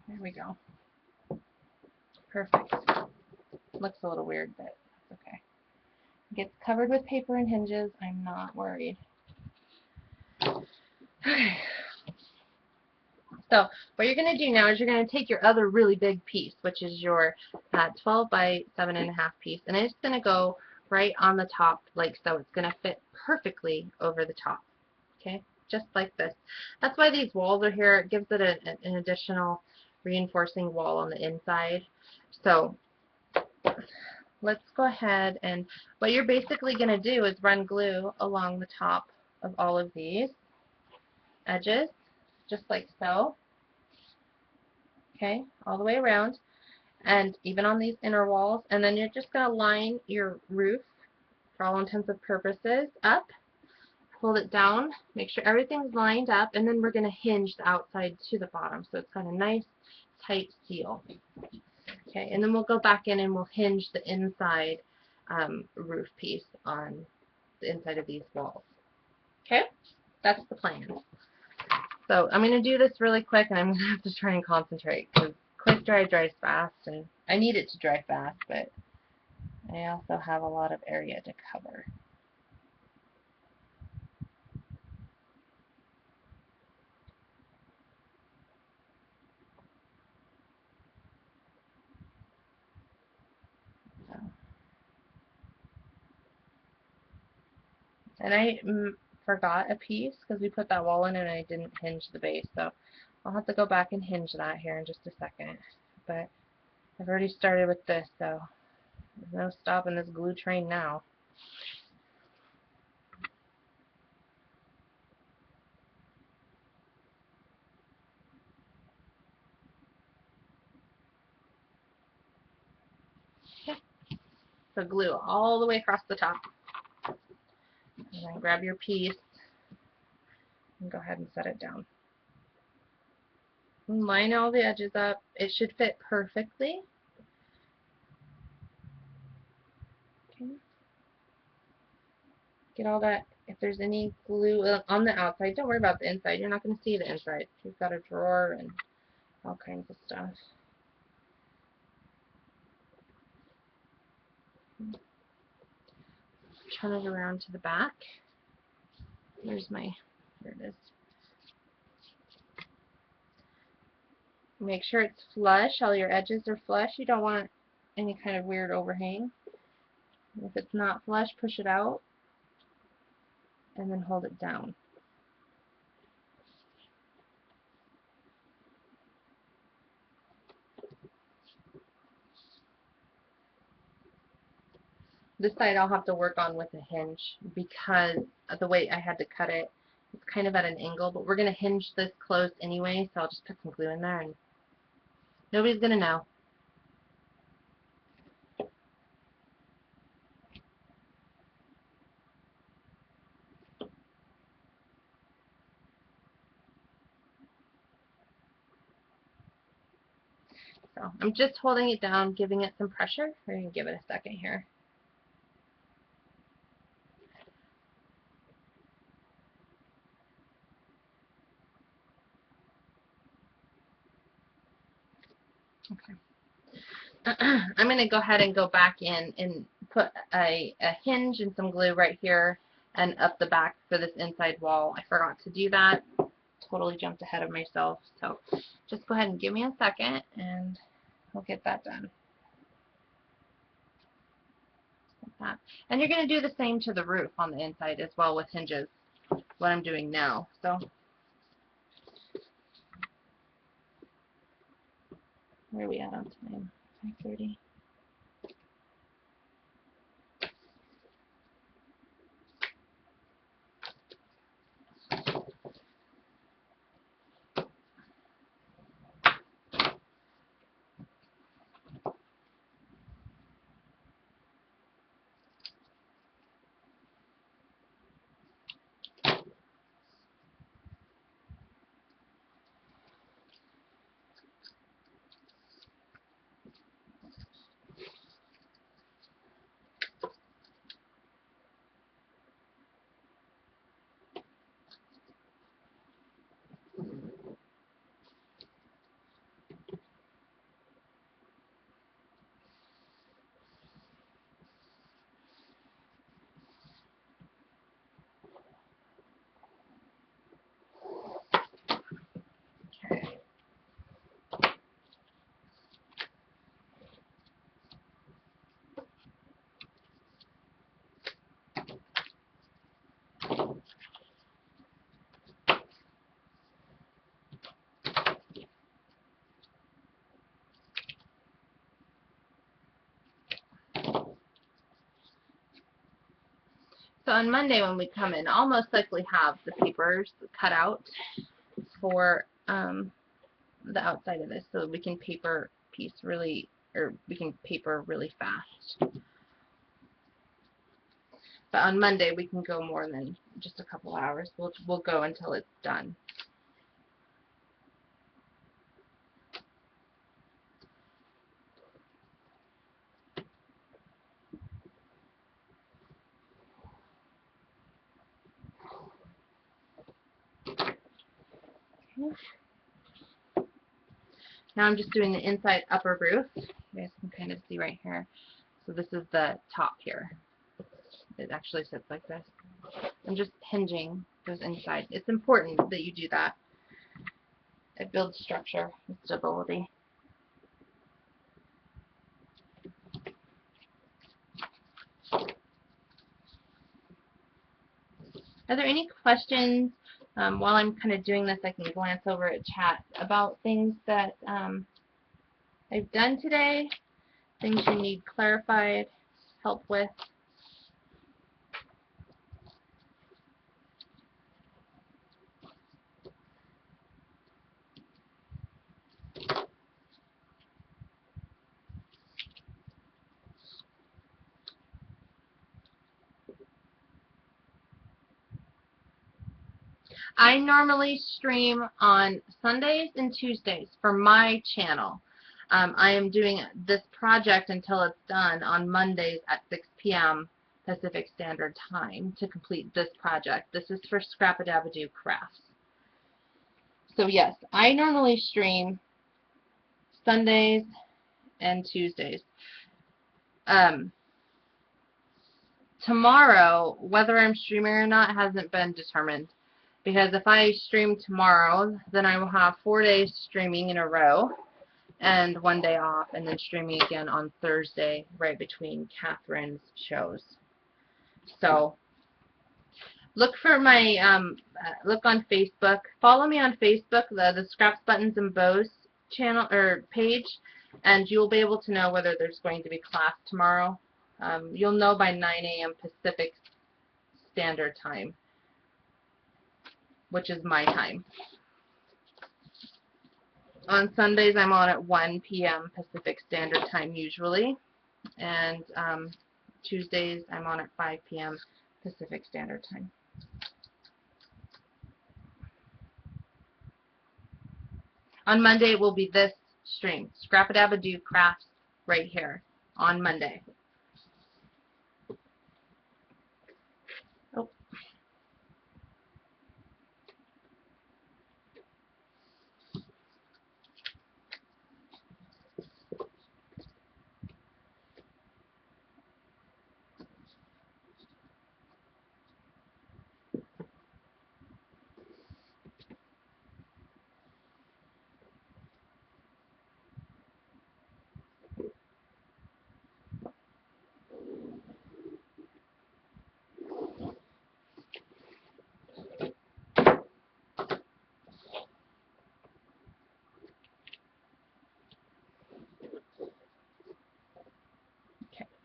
There we go. Perfect. Looks a little weird, but that's okay. It gets covered with paper and hinges. I'm not worried. Okay. So what you're going to do now is you're going to take your other really big piece, which is your 12 by 7.5 piece, and it's going to go right on the top like so. It's going to fit perfectly over the top. Okay, just like this. That's why these walls are here. It gives it an additional reinforcing wall on the inside. So let's go ahead, and what you're basically going to do is run glue along the top of all of these edges, just like so. Okay, all the way around, and even on these inner walls. And then you're just going to line your roof, for all intents and purposes, up. Hold it down, make sure everything's lined up, and then we're going to hinge the outside to the bottom, so it's got a nice tight seal. Okay, and then we'll go back in and we'll hinge the inside roof piece on the inside of these walls. Okay, that's the plan. So I'm going to do this really quick, and I'm going to have to try and concentrate, because quick dry dries fast, and I need it to dry fast, but I also have a lot of area to cover. So. And I forgot a piece because we put that wall in and I didn't hinge the base, so I'll have to go back and hinge that here in just a second. But I've already started with this, so there's no stopping this glue train now. Okay. So glue all the way across the top. And then grab your piece and go ahead and set it down. And line all the edges up. It should fit perfectly. Okay. Get all that. If there's any glue on the outside, don't worry about the inside. You're not going to see the inside. You've got a drawer and all kinds of stuff. Turn it around to the back. Here it is. Make sure it's flush. All your edges are flush. You don't want any kind of weird overhang. If it's not flush, push it out and then hold it down. This side I'll have to work on with a hinge because of the way I had to cut it. It's kind of at an angle, but we're going to hinge this closed anyway, so I'll just put some glue in there and nobody's going to know. So I'm just holding it down, giving it some pressure. We're going to give it a second here. Okay. I'm going to go ahead and go back in and put a hinge and some glue right here and up the back for this inside wall. I forgot to do that. Totally jumped ahead of myself. So just go ahead and give me a second and we'll get that done. Like that. And you're going to do the same to the roof on the inside as well with hinges, what I'm doing now. So where are we at on time? 5:30. Okay. So on Monday when we come in, I'll most likely have the papers cut out for the outside of this so that we can paper piece really, or we can paper really fast. But on Monday we can go more than just a couple hours. We'll go until it's done. Okay. Now I'm just doing the inside upper roof. You guys can kind of see right here. So this is the top here. It actually sits like this. I'm just hinging those inside. It's important that you do that. It builds structure and stability. Are there any questions while I'm kind of doing this? I can glance over at chat about things that I've done today, things you need clarified, help with. I normally stream on Sundays and Tuesdays for my channel. I am doing this project until it's done on Mondays at 6 p.m. Pacific Standard Time to complete this project. This is for Scrapadabadoo Crafts. So yes, I normally stream Sundays and Tuesdays. Tomorrow, whether I'm streaming or not hasn't been determined. Because if I stream tomorrow, then I will have 4 days streaming in a row and 1 day off, and then streaming again on Thursday right between Catherine's shows. So look for my look on Facebook. Follow me on Facebook, the Scraps, Buttons, and Bows channel or page, and you will be able to know whether there's going to be class tomorrow. You'll know by 9 a.m. Pacific Standard Time, which is my time. On Sundays, I'm on at 1 p.m. Pacific Standard Time usually, and Tuesdays, I'm on at 5 p.m. Pacific Standard Time. On Monday, it will be this stream, Scrapadabadoo Crafts, right here, on Monday. Oh.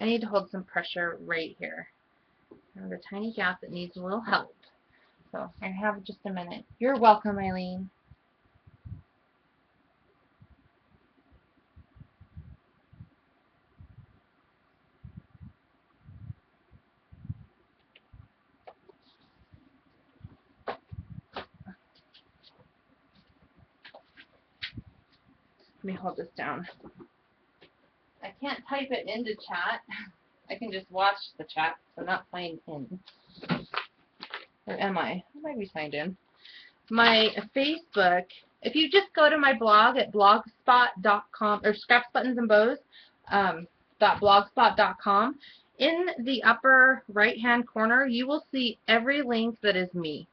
I need to hold some pressure right here. I have a tiny gap that needs a little help. So I have just a minute. You're welcome, Eileen. Let me hold this down. I can't type it into chat. I can just watch the chat, so not sign in. Or am I? I might be signed in. My Facebook, if you just go to my blog at blogspot.com, or scrapsbuttonsandbows, .blogspot.com, in the upper right-hand corner, you will see every link that is me,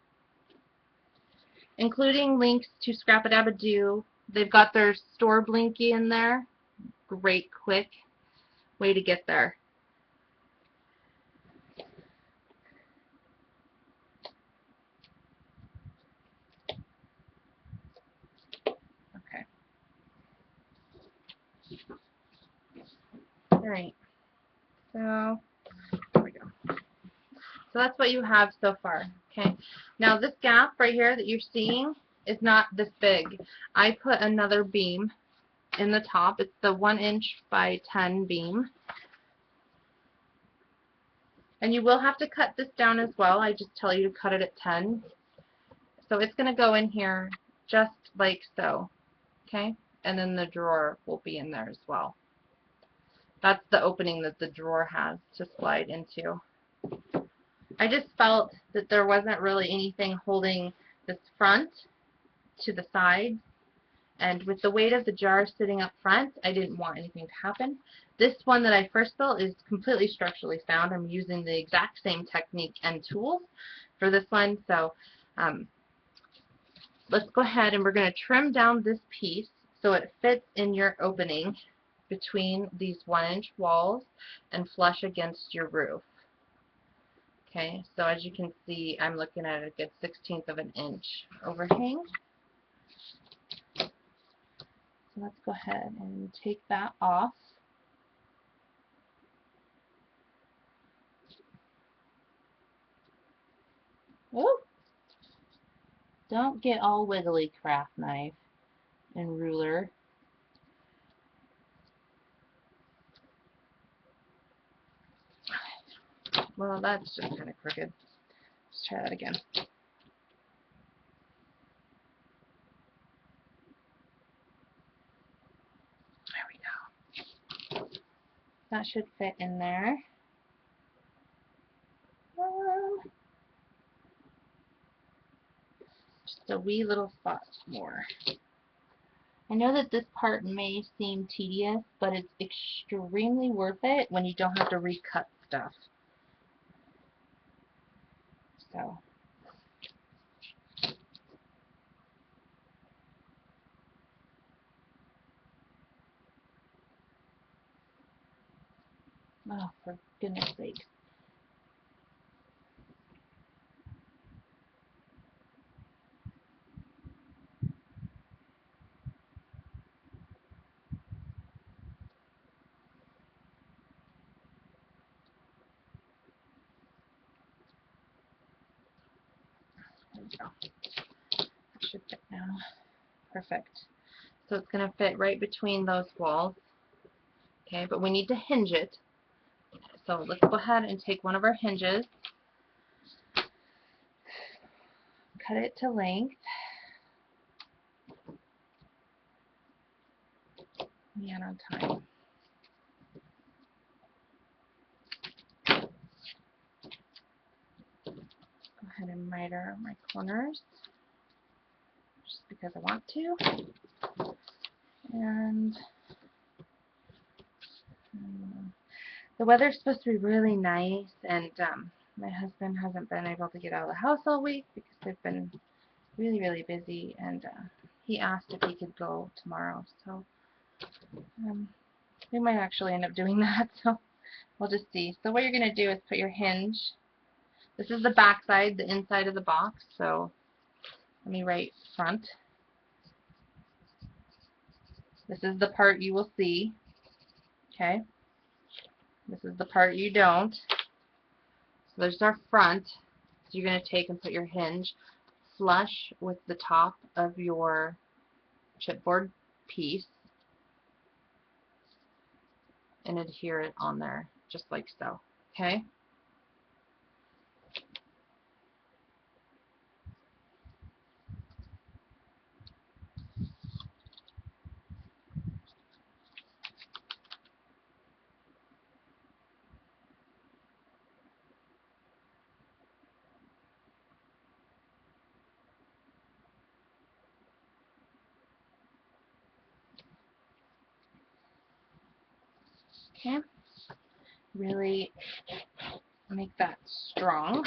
including links to Scrapadabadoo. They've got their store blinky in there. Great, quick way to get there. Okay. All right. So there we go. So that's what you have so far. Okay. Now this gap right here that you're seeing is not this big. I put another beam in the top. It's the 1 inch by 10 beam. And you will have to cut this down as well. I just tell you to cut it at 10. So it's going to go in here just like so. Okay. And then the drawer will be in there as well. That's the opening that the drawer has to slide into. I just felt that there wasn't really anything holding this front to the sides, and with the weight of the jar sitting up front, I didn't want anything to happen. This one that I first built is completely structurally sound. I'm using the exact same technique and tools for this one, so let's go ahead and we're going to trim down this piece so it fits in your opening between these 1 inch walls and flush against your roof. Okay, so as you can see, I'm looking at a good 1/16 of an inch overhang. So let's go ahead and take that off. Ooh. Don't get all wiggly, craft knife and ruler. Well, that's just kind of crooked. Let's try that again. There we go. That should fit in there. Just a wee little spot more. I know that this part may seem tedious, but it's extremely worth it when you don't have to recut stuff. So. Oh, for goodness sake. There we go. That should fit now. Perfect. So it's going to fit right between those walls. Okay, but we need to hinge it. So let's go ahead and take one of our hinges, cut it to length. Yeah, on time. Go ahead and miter my corners just because I want to. And the weather's supposed to be really nice, and my husband hasn't been able to get out of the house all week because they've been really, really busy, and he asked if he could go tomorrow, so we might actually end up doing that, so we'll just see. So what you're going to do is put your hinge. This is the back side, the inside of the box, so let me write front. This is the part you will see, okay? This is the part you don't. So there's our front. So you're going to take and put your hinge flush with the top of your chipboard piece and adhere it on there, just like so. Okay? Okay? Really make that strong.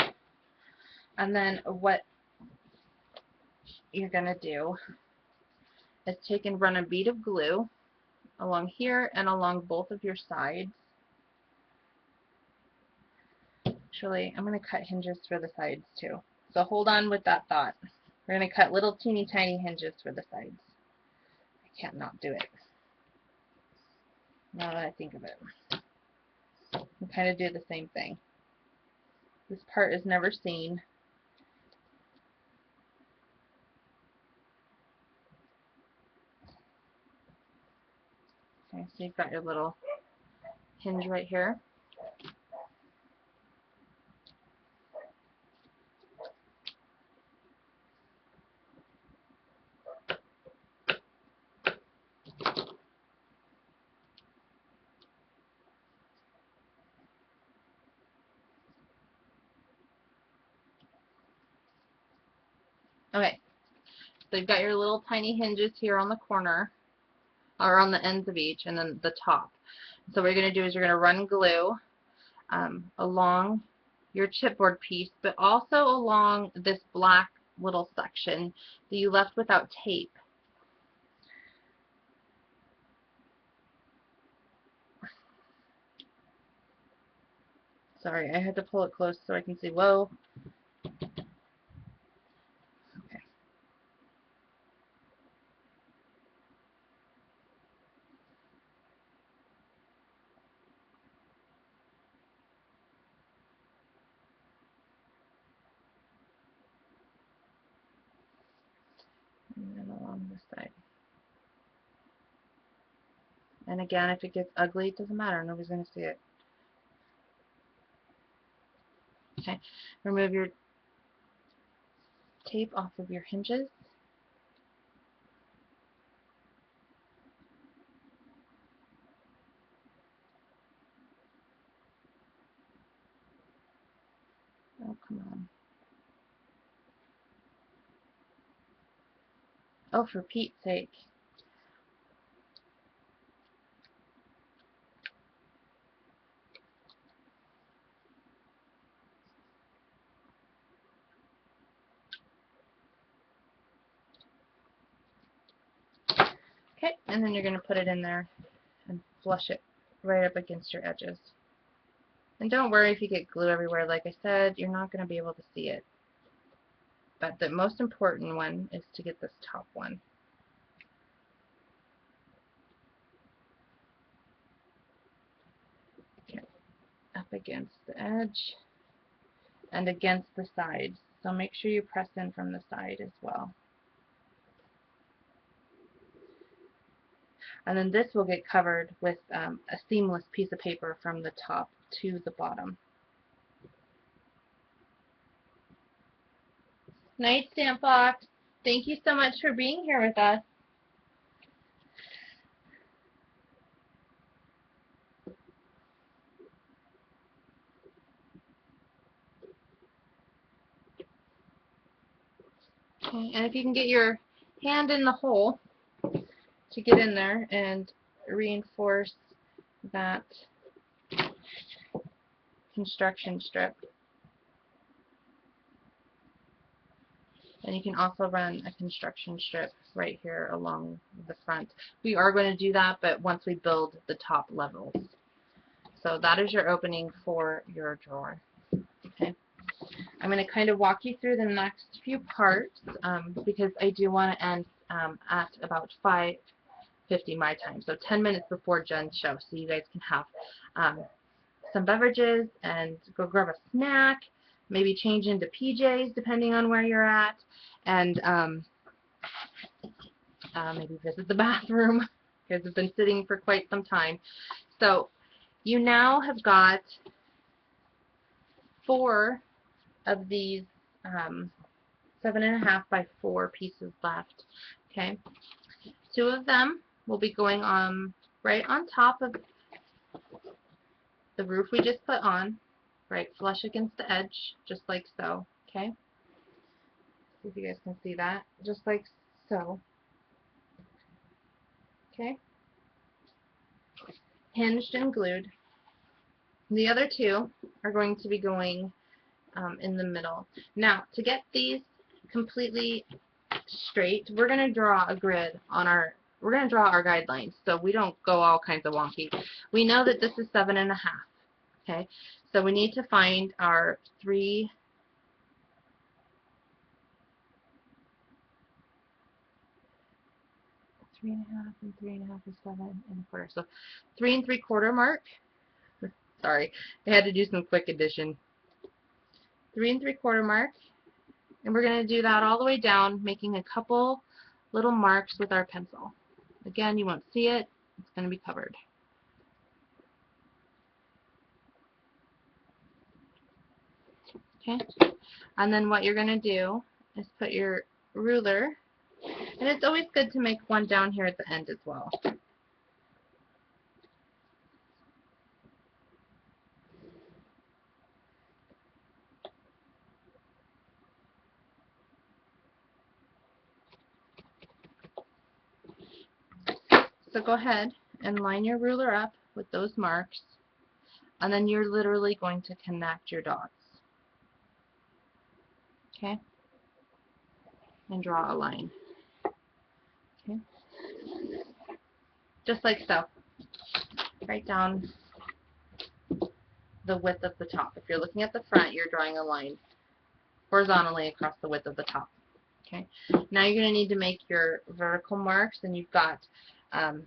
And then what you're going to do is take and run a bead of glue along here and along both of your sides. Actually, I'm going to cut hinges for the sides too. So hold on with that thought. We're going to cut little teeny tiny hinges for the sides. I can't not do it. Now that I think of it. And kind of do the same thing. This part is never seen. Okay, so you've got your little hinge right here. Okay, so you've got your little tiny hinges here on the corner, or on the ends of each, and then the top. So what you're going to do is you're going to run glue along your chipboard piece, but also along this black little section that you left without tape. Sorry, I had to pull it close so I can see. Whoa. Okay. And then along this side. And again, if it gets ugly, it doesn't matter. Nobody's going to see it. Okay. Remove your tape off of your hinges. Oh, come on. Oh, for Pete's sake. Okay, and then you're going to put it in there and flush it right up against your edges. And don't worry if you get glue everywhere. Like I said, you're not going to be able to see it. But the most important one is to get this top one. Okay. Up against the edge and against the sides. So make sure you press in from the side as well. And then this will get covered with a seamless piece of paper from the top to the bottom. Night, Stamp Fox. Thank you so much for being here with us. Okay, and if you can get your hand in the hole to get in there and reinforce that construction strip. And you can also run a construction strip right here along the front. We are going to do that, but once we build the top levels. So that is your opening for your drawer. Okay. I'm going to kind of walk you through the next few parts because I do want to end at about 5:50 my time, so 10 minutes before Jen's show, so you guys can have some beverages and go grab a snack, maybe change into PJs depending on where you're at, and maybe visit the bathroom because I've been sitting for quite some time. So you now have got 4 of these 7.5 by 4 pieces left. Okay, 2 of them will be going on right on top of the roof we just put on, right flush against the edge, just like so. Okay, see if you guys can see that, just like so. Okay, hinged and glued. The other 2 are going to be going in the middle. Now, to get these completely straight, we're going to draw a grid on our, we're going to draw our guidelines so we don't go all kinds of wonky. We know that this is 7.5. Okay, so we need to find our 3 3.5 and 3.5 is 7.25. So 3 3/4 mark. Sorry, I had to do some quick addition. 3 3/4 mark, and we're going to do that all the way down, making a couple little marks with our pencil. Again, you won't see it, it's going to be covered. Okay, and then what you're going to do is put your ruler, and it's always good to make one down here at the end as well. So go ahead and line your ruler up with those marks, and then you're literally going to connect your dots. Okay? And draw a line. Okay? Just like so. Right down the width of the top. If you're looking at the front, you're drawing a line horizontally across the width of the top. Okay? Now you're going to need to make your vertical marks, and you've got a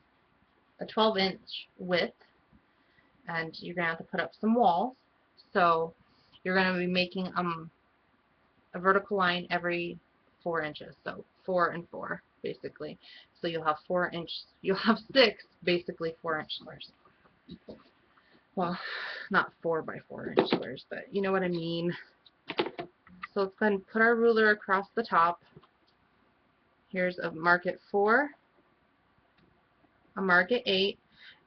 12-inch width, and you're going to have to put up some walls. So you're going to be making a vertical line every 4 inches, so 4 and 4 basically. So you'll have 6 basically 4-inch squares. Well, not 4 by 4-inch squares, but you know what I mean. So let's go ahead and put our ruler across the top. Here's a mark at 4, a mark at 8,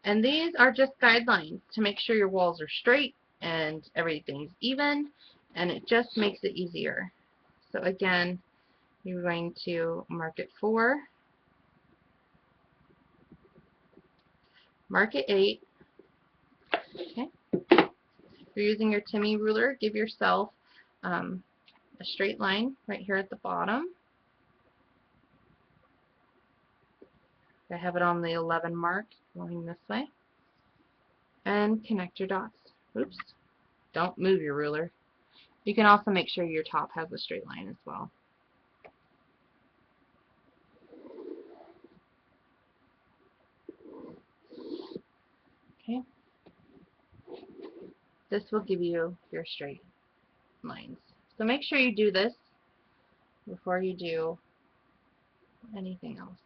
and these are just guidelines to make sure your walls are straight and everything's even, and it just makes it easier. So again, you're going to mark at 4, mark at 8. Okay. If you're using your Timmy ruler, give yourself a straight line right here at the bottom. I have it on the 11 mark, going this way. And connect your dots. Oops. Don't move your ruler. You can also make sure your top has a straight line as well. Okay. This will give you your straight lines. So make sure you do this before you do anything else.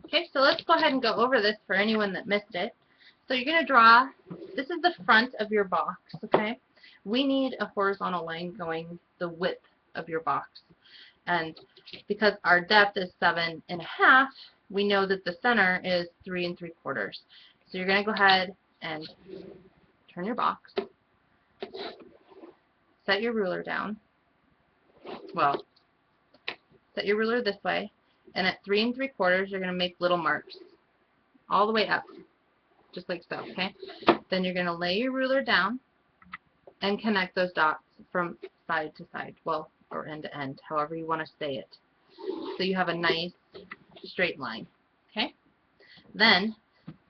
Okay, so let's go ahead and go over this for anyone that missed it. So you're going to draw, this is the front of your box, okay? We need a horizontal line going the width of your box. And because our depth is 7.5, we know that the center is 3 3/4. So you're going to go ahead and turn your box, set your ruler down, well, set your ruler this way, And at 3 3/4, you're going to make little marks all the way up, just like so, okay? Then you're going to lay your ruler down and connect those dots from side to side, well, or end to end, however you want to say it. So you have a nice straight line, okay? Then,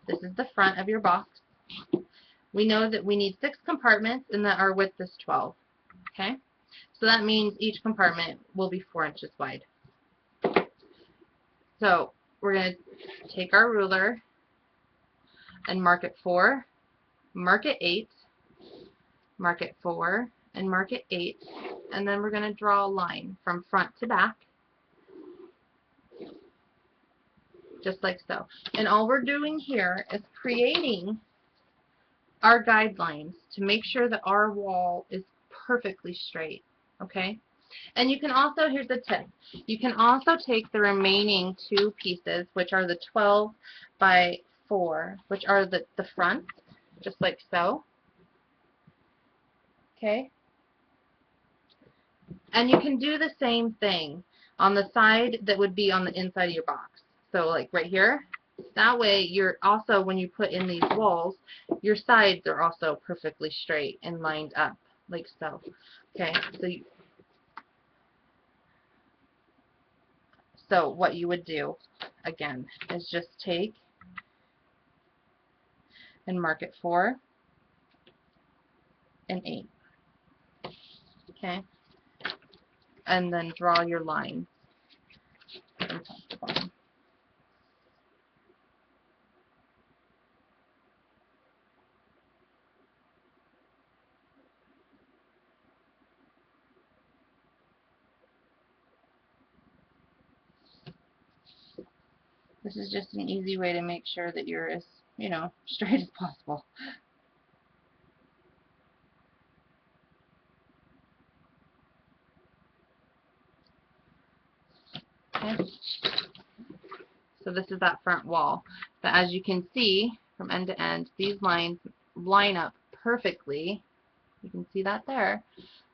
this is the front of your box. We know that we need 6 compartments and that our width is 12, okay? So that means each compartment will be 4 inches wide. So we're going to take our ruler and mark it 4, mark it 8, mark it 4, and mark it 8, and then we're going to draw a line from front to back, just like so. And all we're doing here is creating our guidelines to make sure that our wall is perfectly straight, okay? And you can also, here's a tip, you can also take the remaining 2 pieces, which are the 12 by 4, which are the front, just like so, okay? And you can do the same thing on the side that would be on the inside of your box. So like right here, that way you're also, when you put in these walls, your sides are also perfectly straight and lined up, like so. Okay, so what you would do, again, is just take and mark it 4 and 8. Okay? And then draw your line from top to bottom. This is just an easy way to make sure that you're as, you know, straight as possible. Okay? So this is that front wall. But as you can see, from end to end, these lines line up perfectly. You can see that there.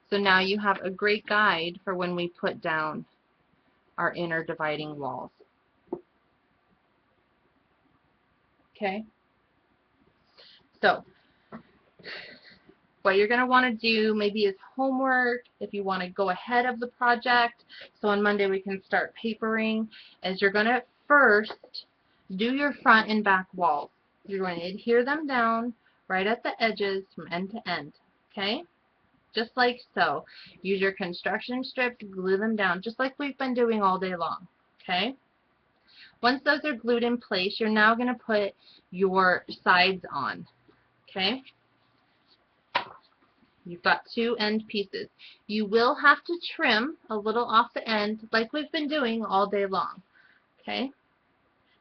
So now you have a great guide for when we put down our inner dividing walls. Okay? So what you're going to want to do maybe is homework, if you want to go ahead of the project, so on Monday we can start papering, is you're going to first do your front and back walls. You're going to adhere them down right at the edges from end to end, okay? Just like so. Use your construction strip to glue them down, just like we've been doing all day long, okay? Once those are glued in place, you're now going to put your sides on, okay? You've got 2 end pieces. You will have to trim a little off the end like we've been doing all day long, okay,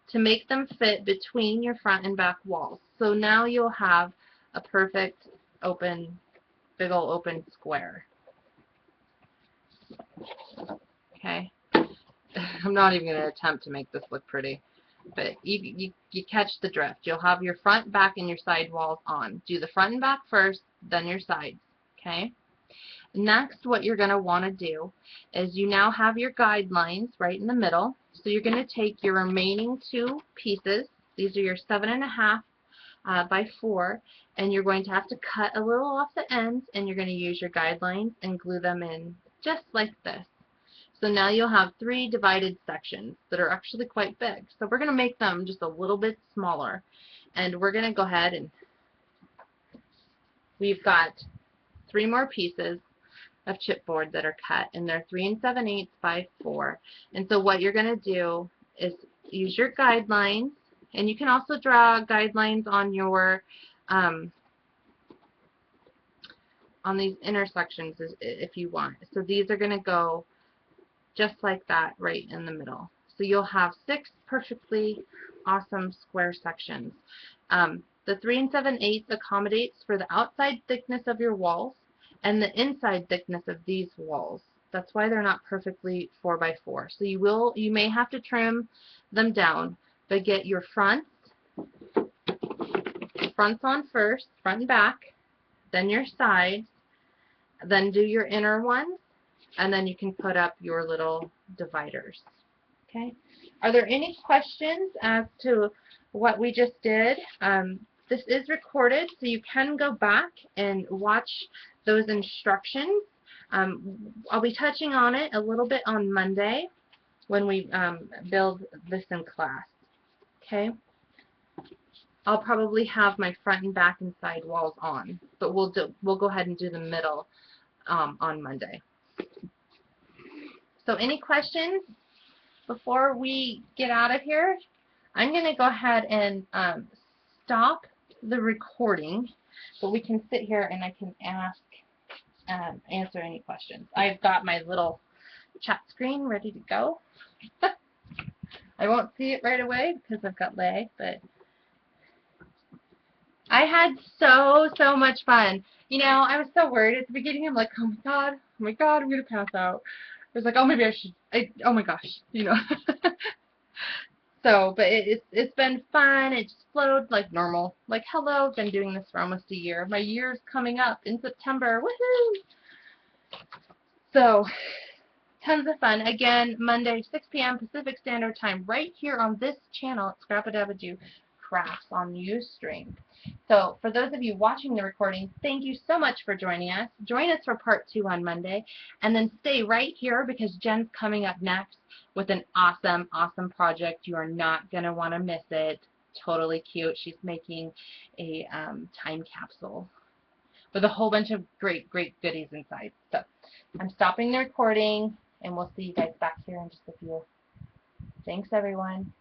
to make them fit between your front and back walls. So now you'll have a perfect open, big old open square. Okay. I'm not even going to attempt to make this look pretty, but you catch the drift. You'll have your front, back, and your side walls on. Do the front and back first, then your sides. Okay. Next, what you're going to want to do is you now have your guidelines right in the middle. So you're going to take your remaining 2 pieces. These are your 7.5 by 4, and you're going to have to cut a little off the ends, and you're going to use your guidelines and glue them in just like this. So now you'll have 3 divided sections that are actually quite big. So we're going to make them just a little bit smaller, and we're going to go ahead and we've got 3 more pieces of chipboard that are cut, and they're 3 7/8 by 4. And so what you're going to do is use your guidelines, and you can also draw guidelines on your on these intersections if you want. So these are going to go just like that right in the middle. So you'll have 6 perfectly awesome square sections. The 3 7/8 accommodates for the outside thickness of your walls and the inside thickness of these walls. That's why they're not perfectly 4 by 4. So you may have to trim them down, but get your fronts on first, front and back, then your sides, then do your inner ones, and then you can put up your little dividers. Okay. Are there any questions as to what we just did? This is recorded, so you can go back and watch those instructions. I'll be touching on it a little bit on Monday when we build this in class. Okay. I'll probably have my front and back and side walls on, but we'll go ahead and do the middle on Monday. So any questions before we get out of here? I'm going to go ahead and stop the recording, but we can sit here and I can answer any questions. I've got my little chat screen ready to go. I won't see it right away because I've got lag, but I had so much fun. You know, I was so worried at the beginning. I'm like, oh my god, I'm gonna pass out. I was like, oh, maybe I should. Oh my gosh, you know. So, but it's been fun. It just flowed like normal. Like, hello, I've been doing this for almost a year. My year's coming up in September. Woohoo! So, tons of fun. Again, Monday, 6 p.m. Pacific Standard Time, right here on this channel at Scrapadabadoo Crafts on Ustream. So, for those of you watching the recording, thank you so much for joining us. Join us for part 2 on Monday, and then stay right here because Jen's coming up next with an awesome project. You are not going to want to miss it. Totally cute. She's making a time capsule with a whole bunch of great goodies inside. So, I'm stopping the recording, and we'll see you guys back here in just a few. Thanks, everyone.